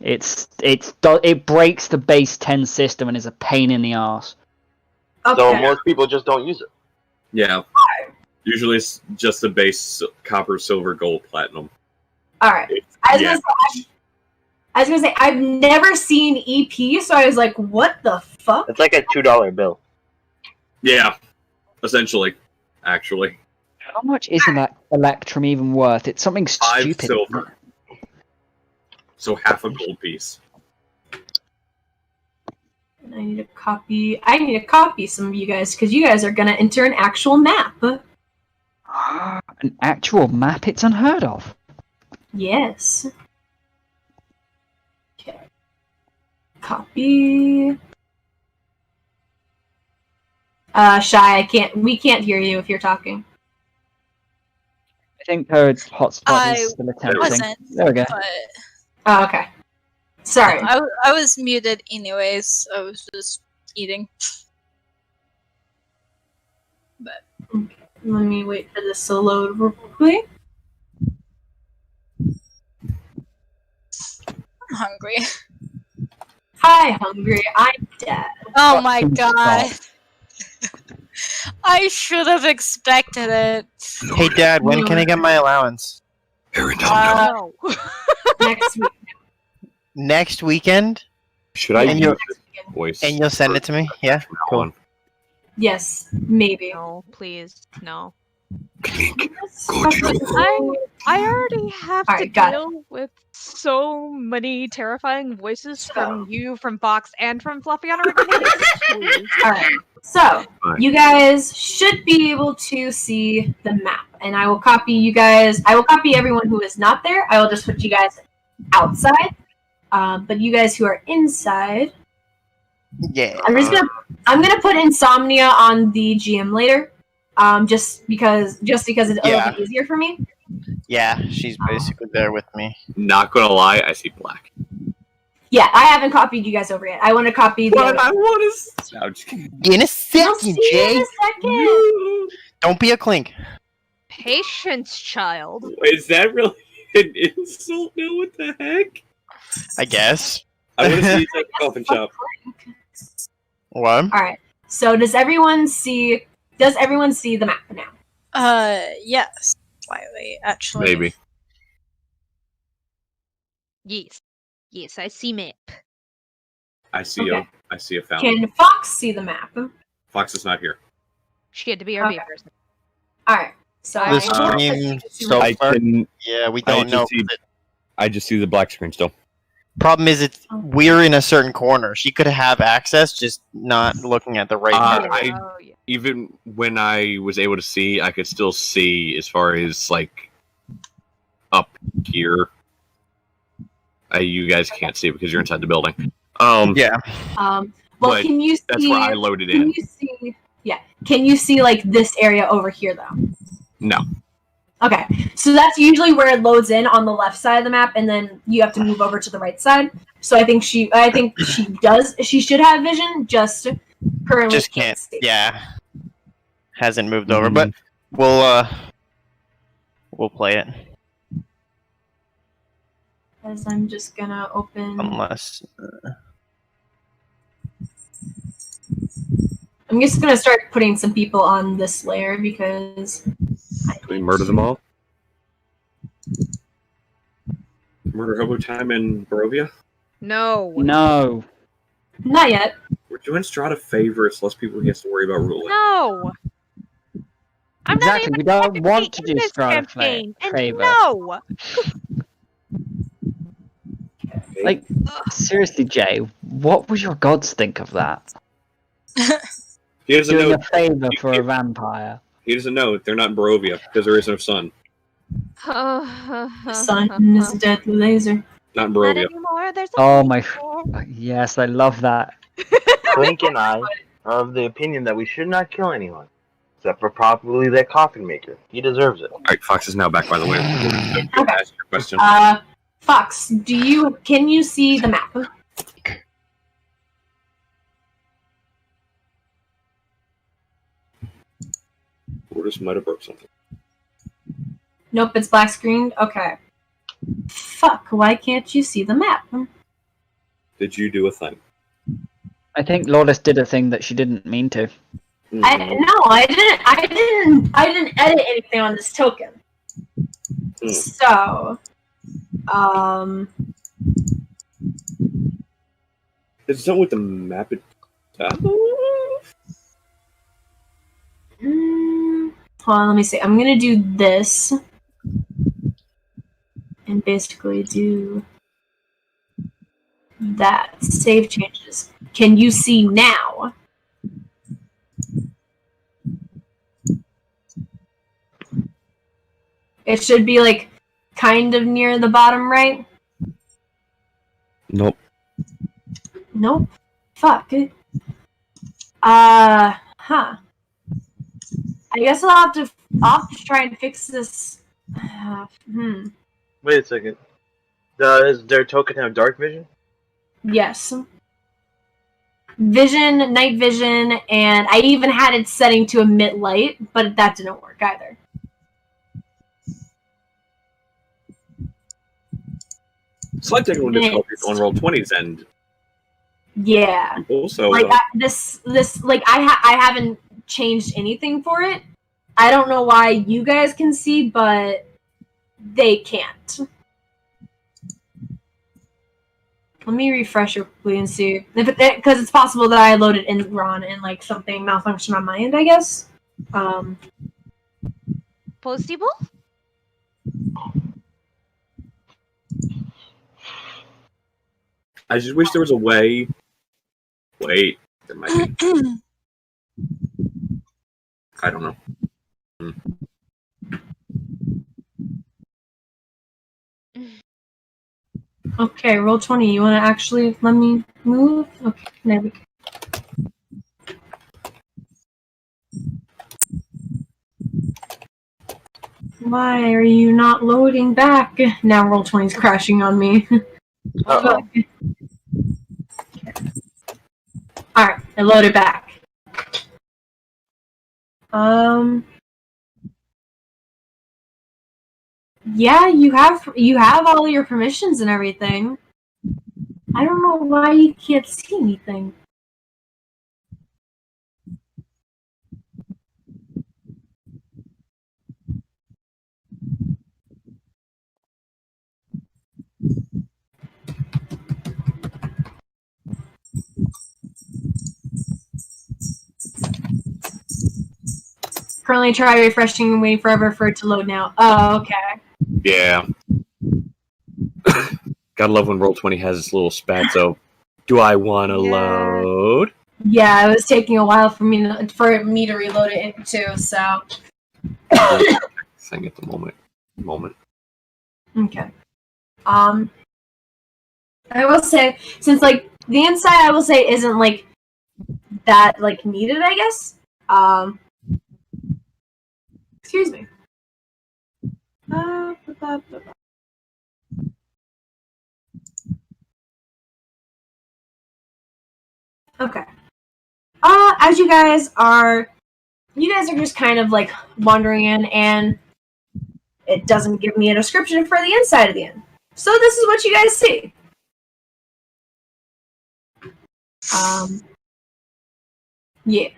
It breaks the base 10 system and is a pain in the ass. Okay. So most people just don't use it. Yeah. Usually it's just the base copper, silver, gold, platinum. Alright. I was gonna say, I've never seen EP, so I was like, what the fuck? It's like a $2 bill. Yeah. Essentially. Actually. How much is that Electrum even worth? It's something 5 stupid. silver. So half a gold piece. I need to copy some of you guys, because you guys are gonna enter an actual map. An actual map? It's unheard of. Yes. Okay. Copy. Shy, we can't hear you if you're talking. I think her hotspot I is still attempting. wasn't. There we go. But Oh, okay. Sorry. I was muted anyways. I was just eating. But Let me wait for this to load real quick. I'm hungry. Hi, hungry. I'm dead. Oh my god. I should have expected it. Hey, Dad, when can I get my allowance? No. Next week. Next weekend? Should I And use you'll- this voice? And you'll send it to me? Yeah? from now Cool. on? Yes, maybe. No, please, no. Kllink, I already have to Alright, got it. deal with so many terrifying voices from you, from Fox, and from Fluffy on a regular basis. Please. Alright. So, you guys should be able to see the map. And I will copy you guys. I will copy everyone who is not there. I will just put you guys outside. But you guys who are inside, Yeah. I'm gonna put Insomnia on the GM later. Just because it'll Yeah. be easier for me. Yeah, she's basically there with me. Not gonna lie, I see black. Yeah, I haven't copied you guys over yet. I want to copy the What other- I want is... No, I'm just kidding. In a You'll second, see Jay! in a second. Don't be a Kllink. Patience, child. Is that really an insult now? What the heck? I guess. I want to see you take a coffin shop. What? Alright. So does everyone see the map now? Yes. Slightly, actually. Maybe. Yes. Yes, I see map. I see Okay. I see a fountain. Can Fox see the map? Fox is not here. She had to be our Okay. person. Alright. So The I stream so I far. can. Yeah, we I don't know. just see. I just see the black screen still. Problem is, we're in a certain corner. She could have access, just not looking at the right corner. Oh, yeah. Even when I was able to see, I could still see as far as like up here. You guys can't see because you're inside the building. Yeah. well but can you see That's where I loaded can in. you see can you see like this area over here though? No. Okay. So that's usually where it loads in on the left side of the map, and then you have to move over to the right side. So I think she should have vision, just currently Just can't. see. Yeah. Hasn't moved over, but we'll play it. As I'm just gonna open. Unless. I'm just gonna start putting some people on this layer because. Can we murder them all? Murder hobo time in Barovia? No. No. Not yet. We're doing Strahd a favor. It's less people he has to worry about ruling. No. I'm Exactly, not we even don't technically want to in do this Strahd a campaign. And favor. no. Like, seriously, Jay, what would your gods think of that? He doesn't Doing know. a favor for a vampire. He doesn't know. They're not in Barovia because there is no sun. The sun is a deadly laser. Not in Not Barovia. anymore. There's a Oh my... laser. Yes, I love that. Kllink and I are of the opinion that we should not kill anyone, except for probably that coffin maker. He deserves it. Alright, Fox is now back, by the way. Okay. Ask your question. Fox, can you see the map? Lourdes might have broke something. Nope, it's black screened. Okay. Fuck, why can't you see the map? Did you do a thing? I think Lourdes did a thing that she didn't mean to. I didn't edit anything on this token. So, Is it something with the map? Hold on, let me see. I'm gonna do this. And basically do that. Save changes. Can you see now? It should be like kind of near the bottom right. Nope. Nope. Fuck. I guess I'll have to try and fix this. Wait a second. Does their token have dark vision? Yes. Vision, night vision, and I even had it setting to emit light, but that didn't work either. Slight technical difficulties on Roll20's end. Yeah. Also, Like I haven't changed anything for it. I don't know why you guys can see, but they can't. Let me refresh it quickly and see if because it's possible that I loaded in Ron and like something malfunctioned on my end, I guess. Possible? I just wish there was a way. Wait, there might be. I don't know. Okay, roll 20. You want to actually let me move? Okay, there we go. Why are you not loading back? Now roll 20 is crashing on me. Uh-oh. Alright, I loaded back. Yeah, you have all your permissions and everything. I don't know why you can't see anything. Currently try refreshing and waiting forever for it to load now. Oh, okay. Yeah. Gotta love when Roll20 has this little spat, so do I want to load? Yeah, it was taking a while for me to reload it too, so. Thing at the moment. Okay. I will say, since like the inside, I will say isn't like that like needed, I guess. Excuse me. Okay. As you guys are just kind of like wandering in, and it doesn't give me a description for the inside of the inn. So this is what you guys see. Yeah,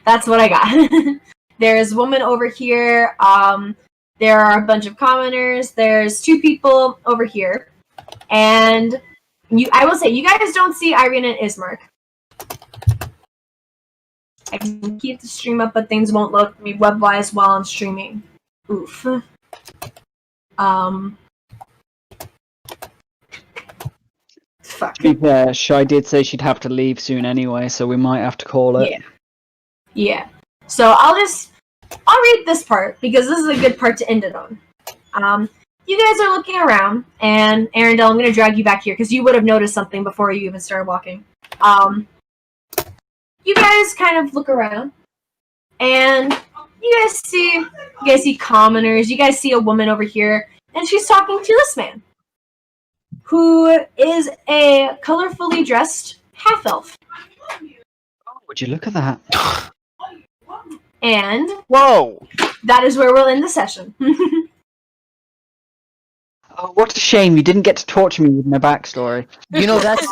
that's what I got. There's a woman over here. There are a bunch of commoners. There's 2 people over here, and I will say, you guys don't see Irene and Ismark. I can keep the stream up, but things won't load me web-wise while I'm streaming. Oof. Fuck. To be fair, Shy did say she'd have to leave soon anyway, so we might have to call it. Yeah. So I'll read this part, because this is a good part to end it on. You guys are looking around, and Aerendyl, I'm going to drag you back here, because you would have noticed something before you even started walking. You guys kind of look around, and you guys see commoners, you guys see a woman over here, and she's talking to this man, who is a colorfully dressed half-elf. Would you look at that? And whoa, that is where we'll end the session. Oh, what a shame you didn't get to torture me with my backstory. You know that's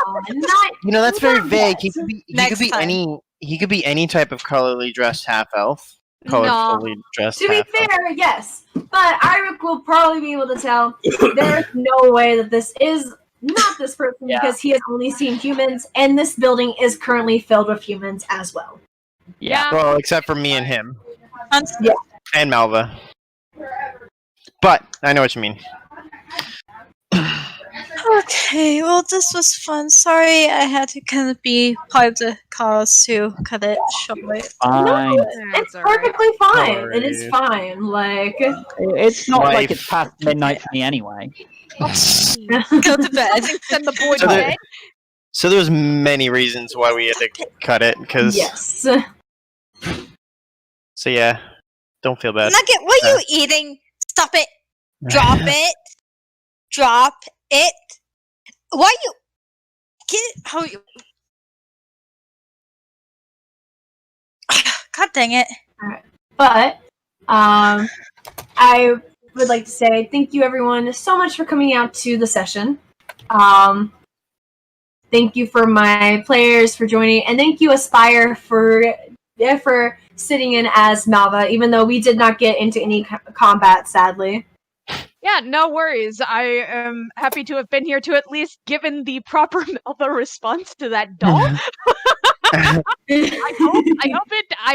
that's very vague. He Next time. could be any type of colorfully dressed half elf. Colorfully dressed. To be half fair, yes, but Airic will probably be able to tell. There's no way that this is not this person because he has only seen humans, and this building is currently filled with humans as well. Yeah. Well, except for me and him. Yeah. And Malva. But I know what you mean. Okay, well, this was fun. Sorry I had to kind of be part of the cause to cut it short. Fine. No, it's perfectly fine. It is fine. Like, it's not like it's past midnight for me anyway. Go to bed. Send the boy to bed. So there's many reasons why we had to cut it, because... Yes. So yeah, don't feel bad. Nugget, what are you eating? Stop it. Drop it. Drop it. Why you... Get it? How you... God dang it. Alright. But, I would like to say thank you everyone so much for coming out to the session. Thank you for my players for joining, and thank you Aspire for sitting in as Malva, even though we did not get into any combat, sadly. Yeah, no worries. I am happy to have been here to at least given the proper Malva response to that doll. I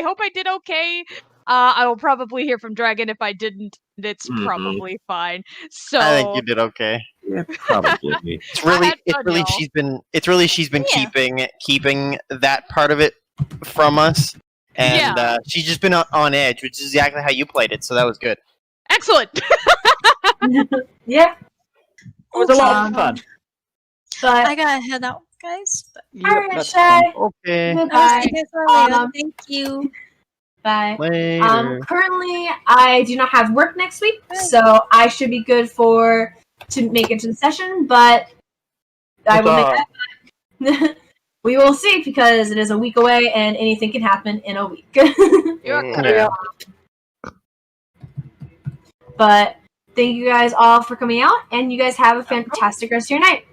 hope I did okay. I will probably hear from Dragan. If I didn't, it's probably fine. So I think you did okay. Yeah, probably. It's really she's been keeping that part of it from us, and she's just been on edge, which is exactly how you played it. So that was good. Excellent. Yeah, it was a lot of fun. But I gotta head out, guys. Alright, Shay. Okay. Goodbye. Thank you. Bye. Later. Currently, I do not have work next week, so I should be good to make it to the session, but I will make that. We will see, because it is a week away, and anything can happen in a week. But thank you guys all for coming out, and you guys have a fantastic rest of your night.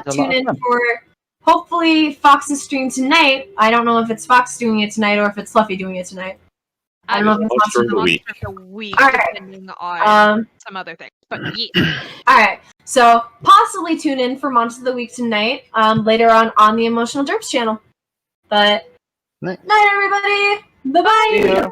Tune in for hopefully Fox's stream tonight. I don't know if it's Fox doing it tonight or if it's Fluffy doing it tonight. I don't know if it's Monster of the Week, depending on some other things. But yeah. Alright, so possibly tune in for Monster of the Week tonight, later on the Emotional Derps channel. But, night everybody! Bye-bye! Yeah.